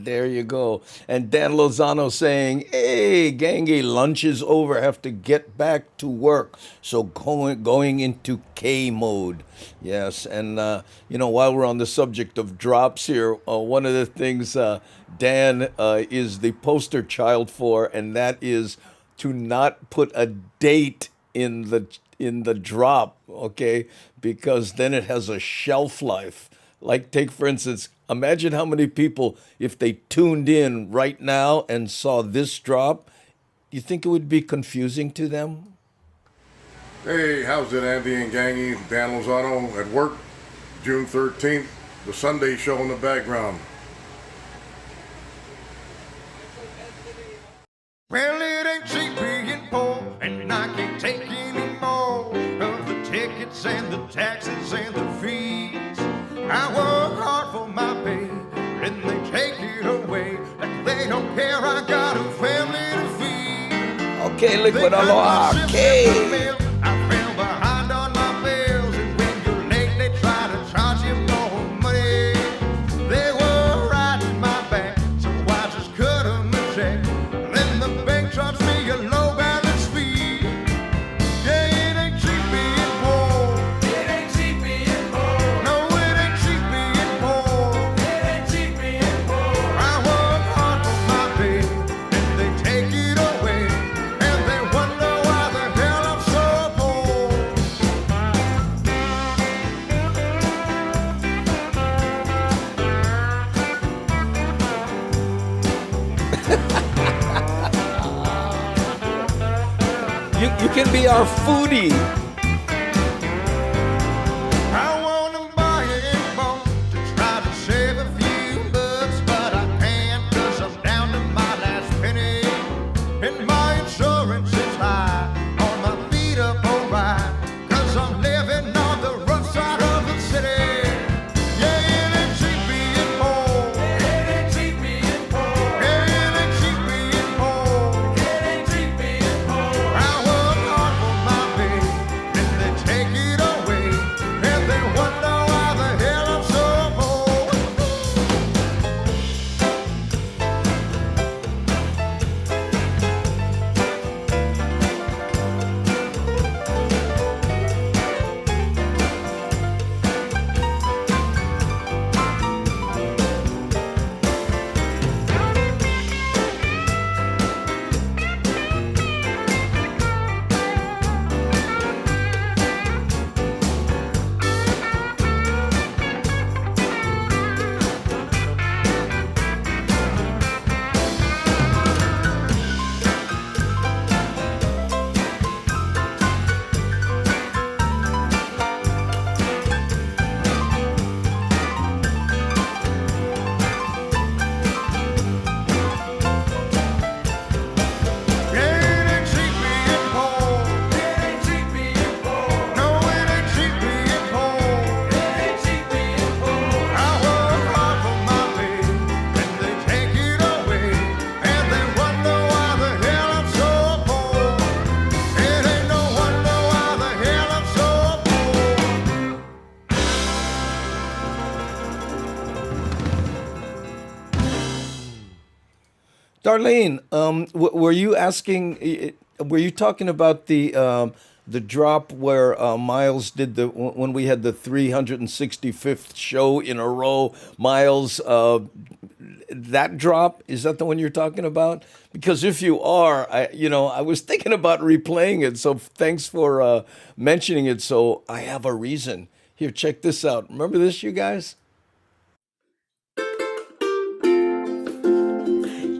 There you go. And Dan Lozano saying, hey, gangy, lunch is over. I have to get back to work. So going into K mode. Yes. And, while we're on the subject of drops here, one of the things Dan is the poster child for, and that is to not put a date in the drop, okay? Because then it has a shelf life. Like, take, for instance, imagine how many people, if they tuned in right now and saw this drop, you think it would be confusing to them? Hey, how's it, Andy and Gangy? Dan Lozano at work, June 13th, the Sunday show in the background. Well, it ain't cheap being poor, and I can't take any more of the tickets and the taxes and the fees. I work hard for my pay, and they take it away. Like they don't care, I got a family to feed. Okay, liquid aloha. Okay. I fell behind on my bills, and when you're late, they try to charge you more money. They were riding my back, so I just cut them a check. Then the bank charged me a low balance fee. Yeah, it ain't cheap being poor. It ain't cheap being poor. No, it ain't cheap being poor. It ain't cheap being poor. I work hard for my pay, and they take it away, and they wonder why the hell I'm so poor. You can be our foodie. I wanna buy a boat to try to save a few bucks, but I can't 'cause I'm down to my last penny. And my insurance is high on my beat up alright, 'cause I'm living on the rough side of the city. Yeah, it ain't cheap being poor. It ain't cheap being poor. Yeah, it ain't cheap being poor. It ain't cheap being poor. I work hard for my pay, and they take it away, and they wonder why the hell I'm so poor. Darlene, were you asking? Were you talking about the drop where Miles did when we had the 365th show in a row? Miles, that drop, is that the one you're talking about? Because if you are, I was thinking about replaying it. So thanks for mentioning it. So I have a reason. Here, check this out. Remember this, you guys?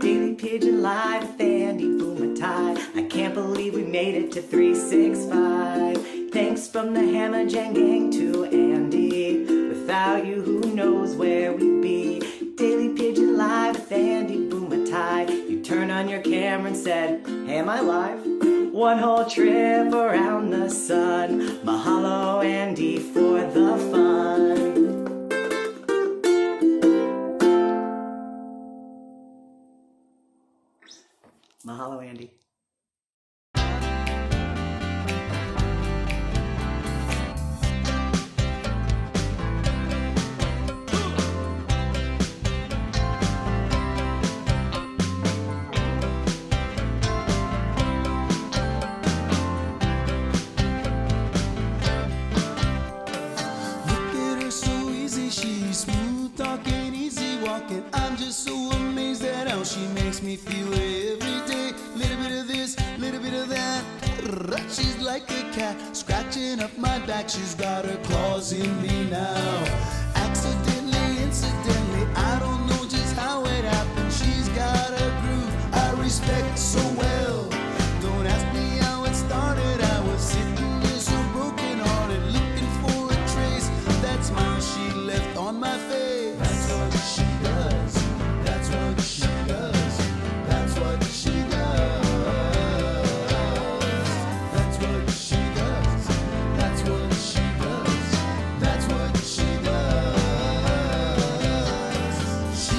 Daily Pigeon Live with Andy Bumatai. I can't believe we made it to 365. Thanks from the Hammer Jang Gang to Andy. Without you, who knows where we'd be? Daily Pigeon Live with Andy Bumatai. You turned on your camera and said, hey, am I live? One whole trip around the sun. Mahalo, Andy, for the fun. Mahalo, Andy. Look at her, so easy, she's smooth talking, easy walking. I'm just so amazed at how she makes me feel every day. Little bit of this, little bit of that. She's like a cat scratching up my back. She's got her claws in me now. Accidentally, incidentally, I don't know just how it happened. She's got a groove I respect so well. Don't ask me how it started. I was sitting here so broken hearted, looking for a trace of that smile she left on my face. That's what she does. That's what she does. That's what she does. That's what she does. That's what she does. That's what she does. She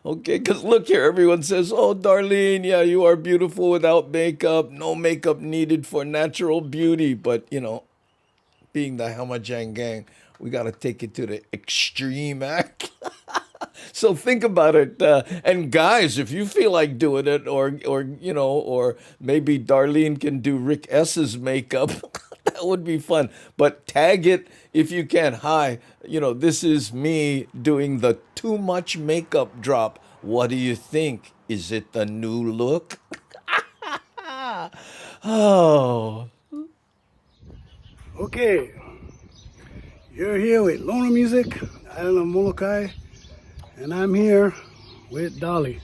Okay, because look here, everyone says, "Oh, Darlene, yeah, you are beautiful without makeup. No makeup needed for natural beauty." But being the Hamajang gang, we got to take it to the extreme act. So think about it, and guys, if you feel like doing it, or maybe Darlene can do Rick S's makeup, that would be fun. But tag it if you can. Hi, this is me doing the too much makeup drop. What do you think? Is it the new look? Oh. Okay, you're here with Loner Music, Island of Molokai, and I'm here with Dolly.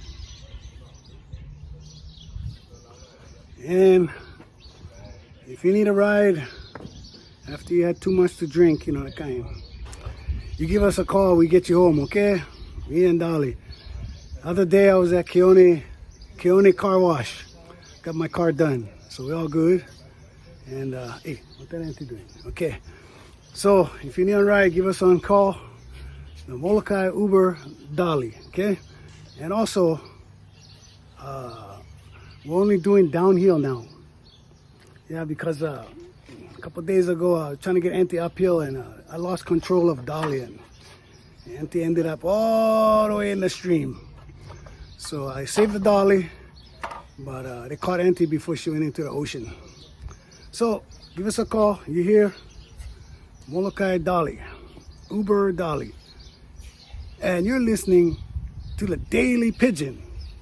And if you need a ride after you had too much to drink, that kind, you give us a call, we get you home, okay? Me and Dolly. Other day I was at Keone Car Wash, got my car done, so we're all good. And hey, what that auntie doing? Okay, so if you need a ride, give us on call. The Molokai Uber Dolly, okay? And also, we're only doing downhill now. Yeah, because a couple days ago, I was trying to get Auntie uphill and I lost control of Dolly, and Auntie ended up all the way in the stream. So I saved the Dolly, but they caught Auntie before she went into the ocean. So give us a call. You hear? Molokai Dolly, Uber Dolly. And you're listening to the Daily Pidgin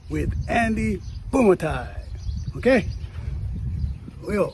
with Andy Bumatai. Okay? Yo.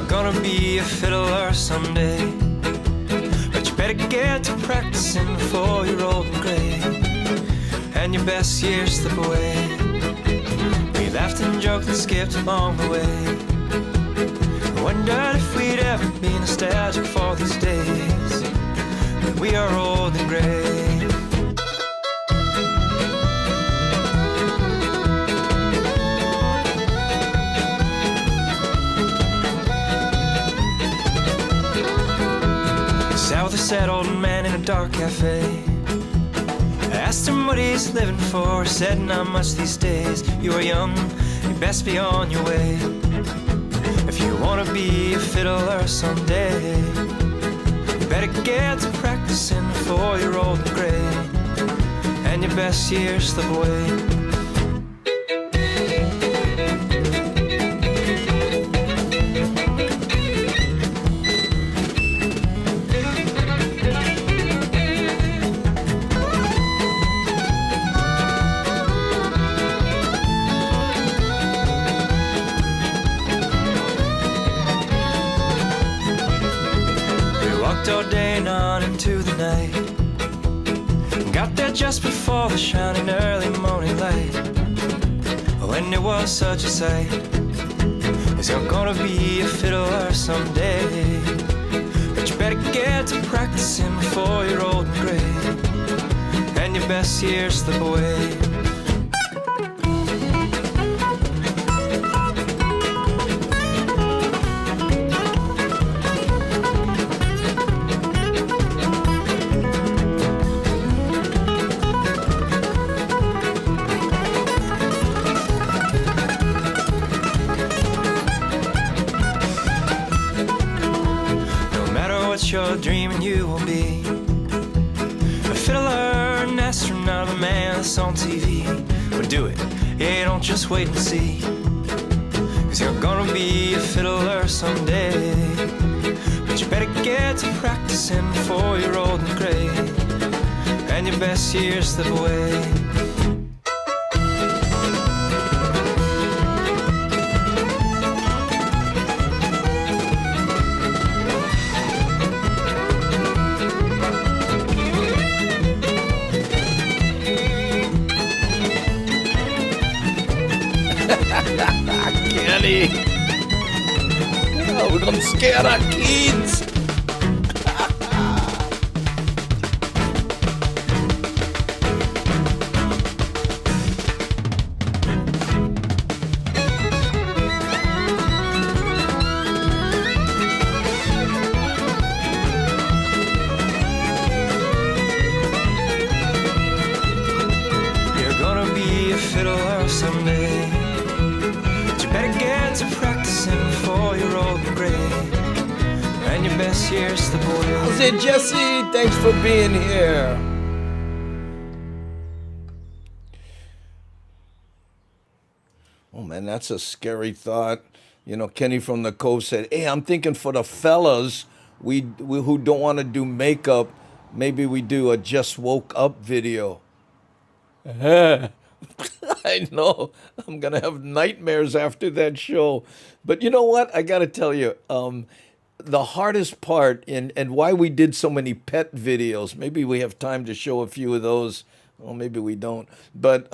Gonna be a fiddler someday, but you better get to practicing before you're old and gray, and your best years slip away. We laughed and joked and skipped along the way, wondered if we'd ever be nostalgic for these days when we are old and gray. Sat with a sad old man in a dark cafe. I asked him what he's living for. He said, not much these days. You are young, you best be on your way. If you wanna be a fiddler someday, you better get to practicing before you're old and gray, and your best years slip away. All day and on into the night, got there just before the shining early morning light. When it was such a sight, is you're gonna be a fiddler someday, but you better get to practicing before you're old and gray, and your best years slip away. You're dreaming you will be a fiddler, an astronaut, a man that's on TV. Well, do it, yeah, don't just wait and see, 'cause you're gonna be a fiddler someday, but you better get to practicing before you're old and gray, and your best years slip away. Kenny. We're gonna scare our kids. You're gonna be a fiddler someday, but you better get to practicing before you're old and gray, and your best years the boy. How's it, Jesse? Thanks for being here. Oh man, that's a scary thought. You know, Kenny from the Cove said, "Hey, I'm thinking for the fellas, we who don't want to do makeup, maybe we do a just woke up video." I know. I'm gonna have nightmares after that show. But you know what? I gotta tell you, the hardest part and why we did so many pet videos, maybe we have time to show a few of those. Well, maybe we don't. But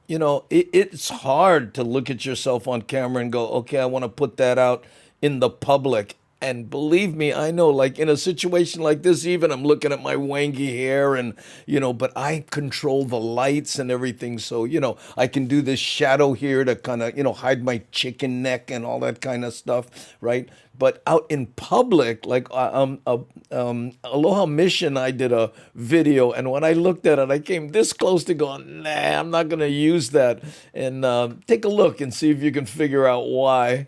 you know, it's hard to look at yourself on camera and go, okay, I want to put that out in the public. And believe me, I know, like in a situation like this, even I'm looking at my wangy hair and, you know, but I control the lights and everything. So, you know, I can do this shadow here to kind of, you know, hide my chicken neck and all that kind of stuff, right? But out in public, like Aloha Mission, I did a video. And when I looked at it, I came this close to going, nah, I'm not going to use that. And take a look and see if you can figure out why.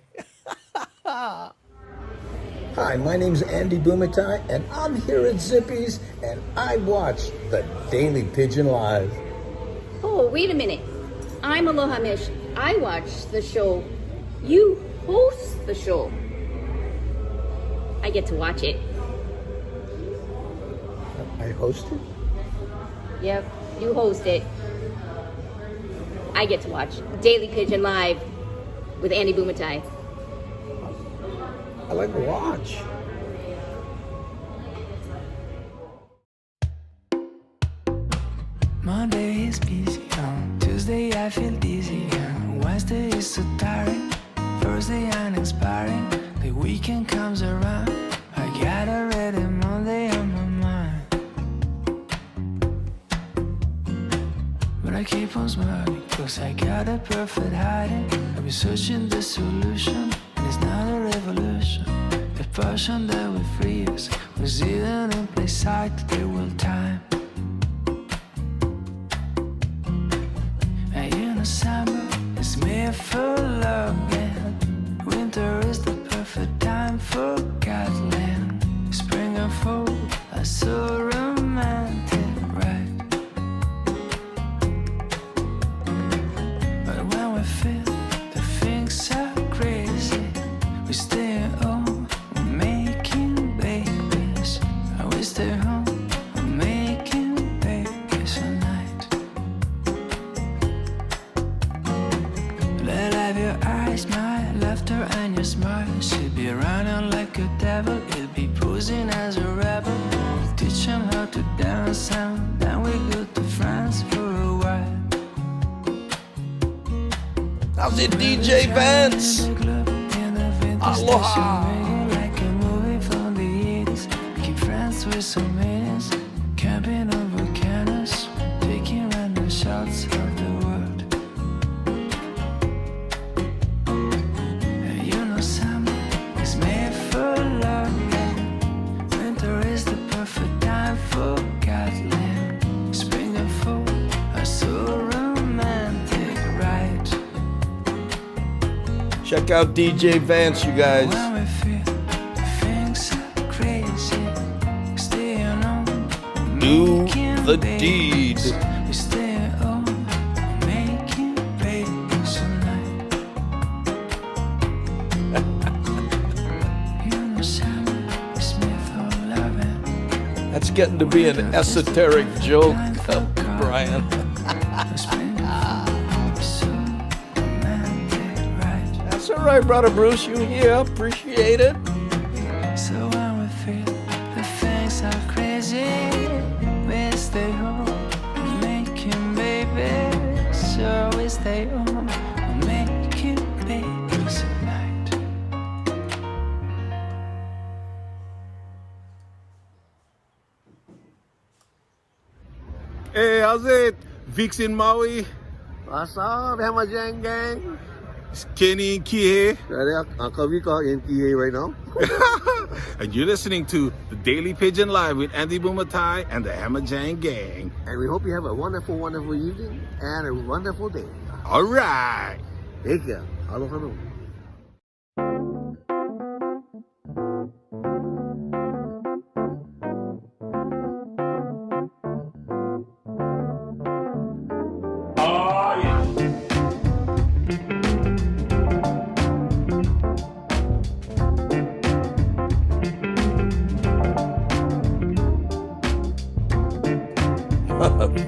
Hi, my name's Andy Bumatai, and I'm here at Zippy's, and I watch the Daily Pidgin Live. Oh, wait a minute. I'm Aloha Mish. I watch the show. You host the show. I get to watch it. I host it? Yep, you host it. I get to watch Daily Pidgin Live with Andy Bumatai. I like to watch. Monday is busy, Tuesday I feel dizzy, Wednesday is so tiring, Thursday uninspiring, the weekend comes around, I got already Monday on my mind. But I keep on smiling, cause I got a perfect hiding. I've been searching the solution, and it's not a revolution. The passion that will free us was hidden in plain sight, there will time. And you know summer is made for love, and winter is the perfect time for Godland. Spring and fall are so romantic, right? But when we feel the things are crazy, we stay home, we're making babies. And we stay home, we're making babies all night. Let have your eyes, my laughter and your smile. She'll be running like a devil, he'll be posing as a rebel. We'll teach him how to dance, and then we go to France for a while. How's it, DJ Vance? Aloha! Like a movie from the 80s, making friends with some meetings, camping on volcanoes, taking random shots of the world. And you know summer is made for love, winter is the perfect time for Godland. Spring and fall are so romantic, right? Check out DJ Vance, you guys. When we feel things are crazy, stay on, Do making the babies. deed. We stay home, making babies all night. You know summer is made for loving. That's getting to be an esoteric joke, Brian. That's all right, brother Bruce. You here? Appreciate it. So when we feel the things are crazy, we stay home, making babies. So we stay home, making babies at night. Hey, how's it? Vic's in Maui. What's up, Hamajang gang? It's Kenny and Kie. Uncle Rico in Kie right now. And you're listening to the Daily Pigeon Live with Andy Bumatai and the Hamajang Gang. And we hope you have a wonderful, wonderful evening and a wonderful day. All right. Take care. Aloha.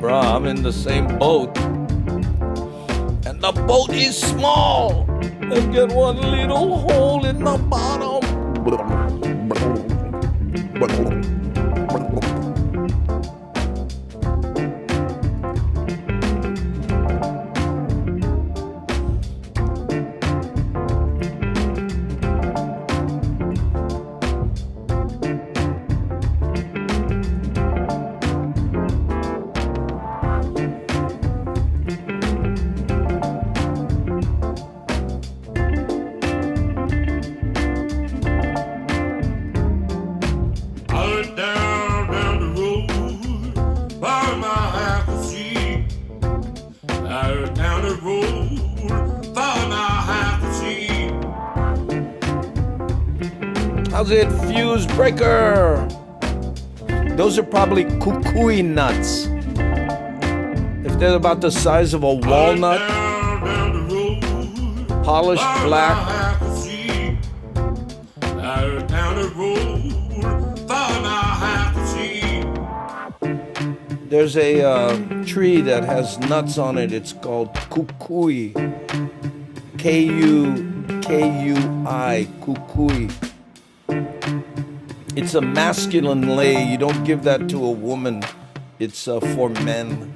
Bruh, I'm in the same boat. And the boat is small. And get one little hole in the bottom. How's it, fuse breaker? Those are probably kukui nuts. If they're about the size of a walnut, polished black. There's a tree that has nuts on it. It's called kukui. Kukui. Kukui. It's a masculine lay. You don't give that to a woman. It's for men.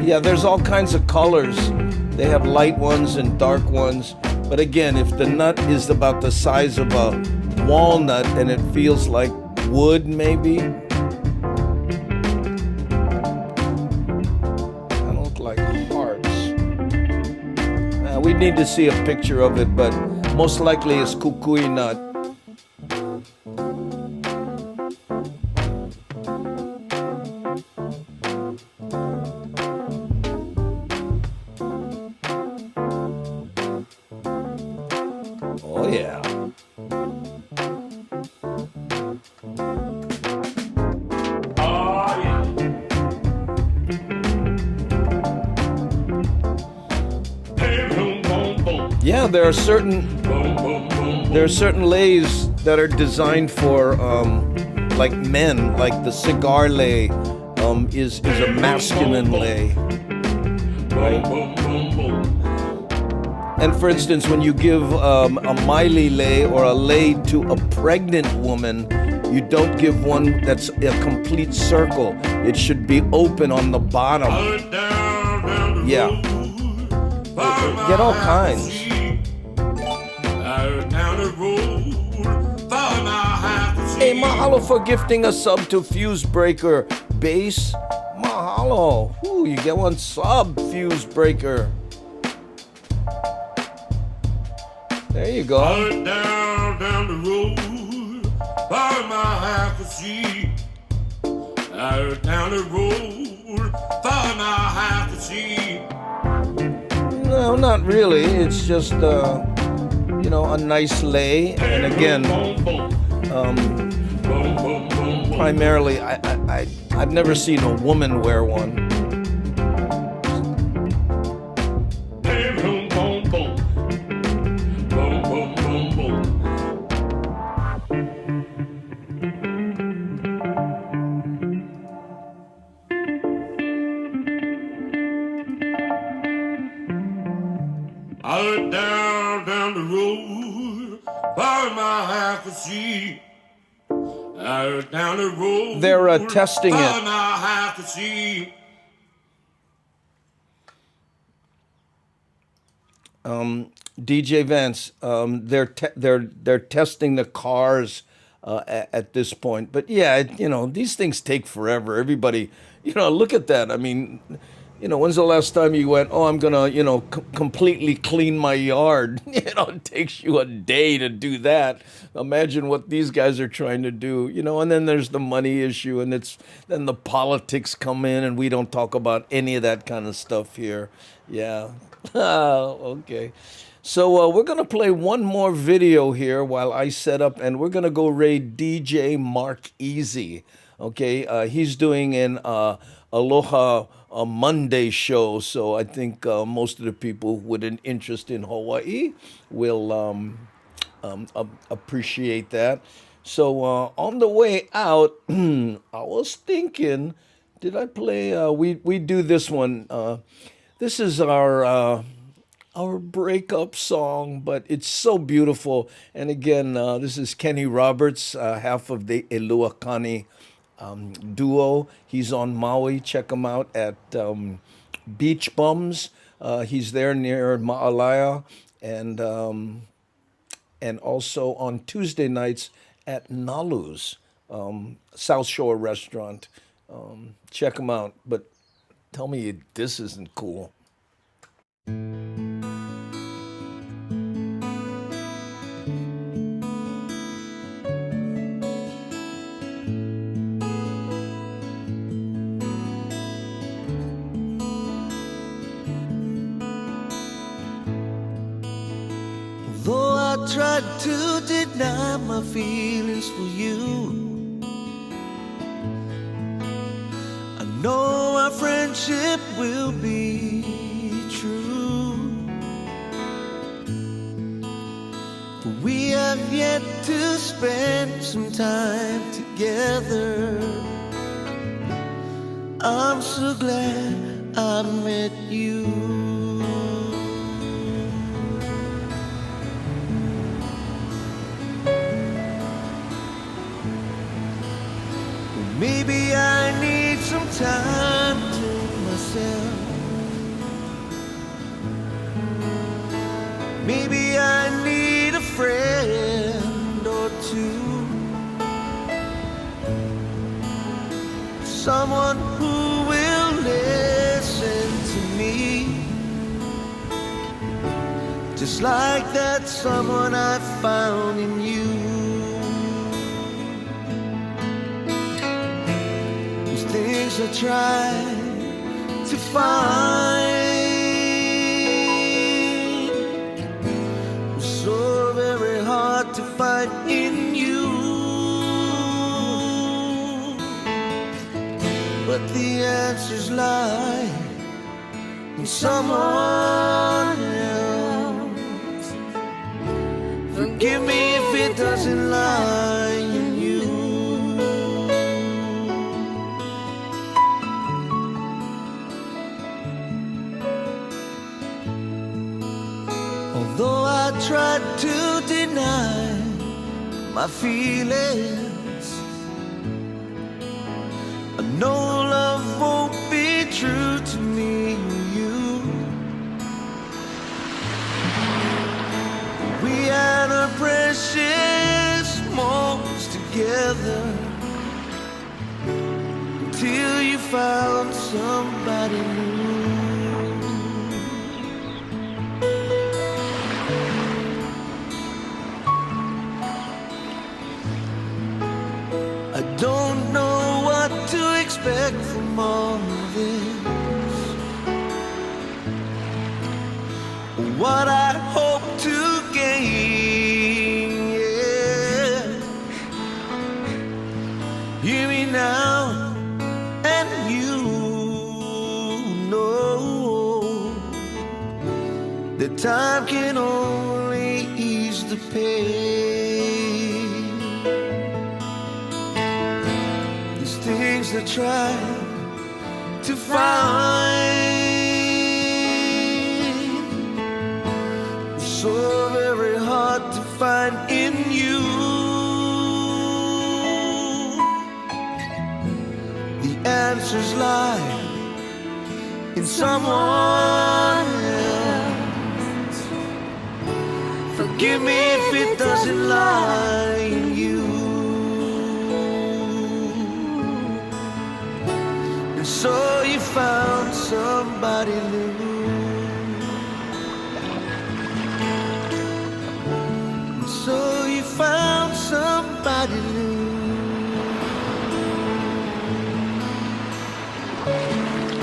Yeah, there's all kinds of colors. They have light ones and dark ones. But again, if the nut is about the size of a walnut and it feels like wood, maybe. Kind of look like hearts. We need to see a picture of it, but most likely it's kukui nut. Oh yeah. Yeah, there are certain lays that are designed for like men, like the cigar lay is a masculine lay, right? And for instance, when you give a Miley lay or a lay to a pregnant woman, you don't give one that's a complete circle. It should be open on the bottom. Yeah. Get all kinds. Hey, mahalo for gifting a sub to Fuse Breaker Base. Mahalo. Ooh, you get one sub, Fuse Breaker. There you go. Down the road, by my half a seat. Down the road, by my half a seat. No, not really. It's just, a nice lay. And again, primarily, I've never seen a woman wear one. Down the road, by my half a seat. Down the road, They're testing by it. my half a seat. DJ Vance, they're testing the cars at this point. But yeah, these things take forever. Everybody, look at that. I mean, when's the last time you went, oh, I'm gonna, completely clean my yard? It takes you a day to do that. Imagine what these guys are trying to do, and then there's the money issue, and then the politics come in, and we don't talk about any of that kind of stuff here. Yeah. Okay. So we're going to play one more video here while I set up, and we're going to go raid DJ Mark Easy. Okay. He's doing an Aloha Monday show, so I think most of the people with an interest in Hawaii will appreciate that. So on the way out, I was thinking, did I play? We do this one. This is our breakup song, but it's so beautiful. And again, this is Kenny Roberts, half of the Eluakani duo. He's on Maui. Check him out at Beach Bums. He's there near Ma'alaya, and also on Tuesday nights at Nalu's South Shore Restaurant. Check him out. But tell me this isn't cool. Though I tried to deny my feelings for you, I know our friendship will be true. But we have yet to spend some time together. I'm so glad I met you. Maybe I need some time to myself. Maybe I need a friend or two. Someone who will listen to me, just like that someone I found in you. Things I try to find was so very hard to find in you, but the answers lie in someone else. Forgive me if it doesn't lie in you. Although I tried to deny my feelings, I know love won't be true to me or you. We had our precious moments together until you found somebody new. I don't know what to expect from all of this, what I hope to gain, yeah. Hear me now, and you know that time can only ease the pain. Things I try to find, so very hard to find in you. The answers lie in someone else. Forgive me if it doesn't lie in you. So you found somebody new. So you found somebody new.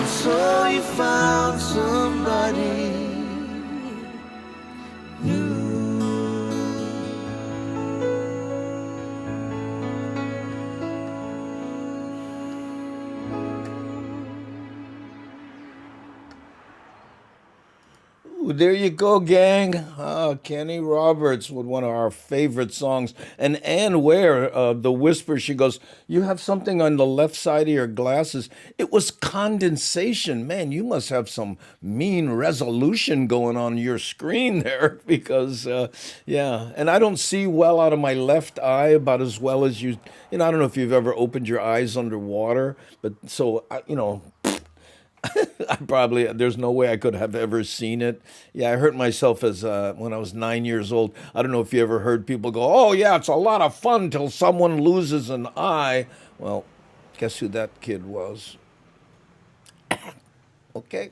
So you found somebody new. Ooh, there you go, gang. Kenny Roberts with one of our favorite songs. And Ann Ware, the whisper, she goes, "You have something on the left side of your glasses." It was condensation. Man, you must have some mean resolution going on your screen there because, yeah. And I don't see well out of my left eye about as well as you. I don't know if you've ever opened your eyes underwater, but so, I probably there's no way I could have ever seen it. Yeah, I hurt myself as when I was 9 years old. I don't know if you ever heard people go, "Oh yeah, it's a lot of fun till someone loses an eye." Well, guess who that kid was? Okay.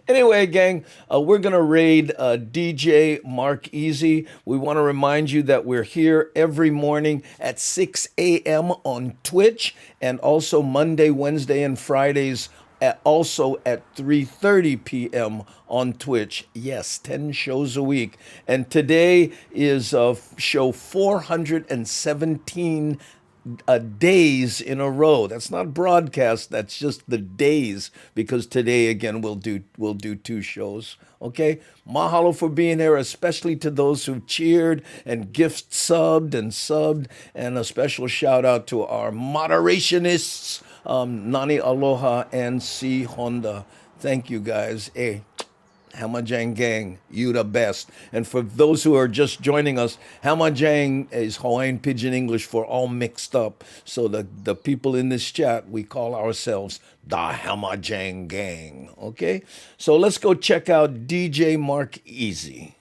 Anyway, gang, we're going to raid DJ Mark Easy. We want to remind you that we're here every morning at 6 a.m. on Twitch and also Monday, Wednesday, and Fridays also at 3:30 p.m. on Twitch. Yes, 10 shows a week. And today is show 417 days in a row. That's not broadcast. That's just the days because today again we'll do 2 shows. Okay. Mahalo for being here, especially to those who cheered and gift subbed, and a special shout out to our moderationists, Nani Aloha and C Honda. Thank you guys. Hey. Hamajang Gang, you the best. And for those who are just joining us, Hamajang is Hawaiian Pidgin English for all mixed up. So the people in this chat, we call ourselves the Hamajang Gang. Okay? So let's go check out DJ Mark Easy.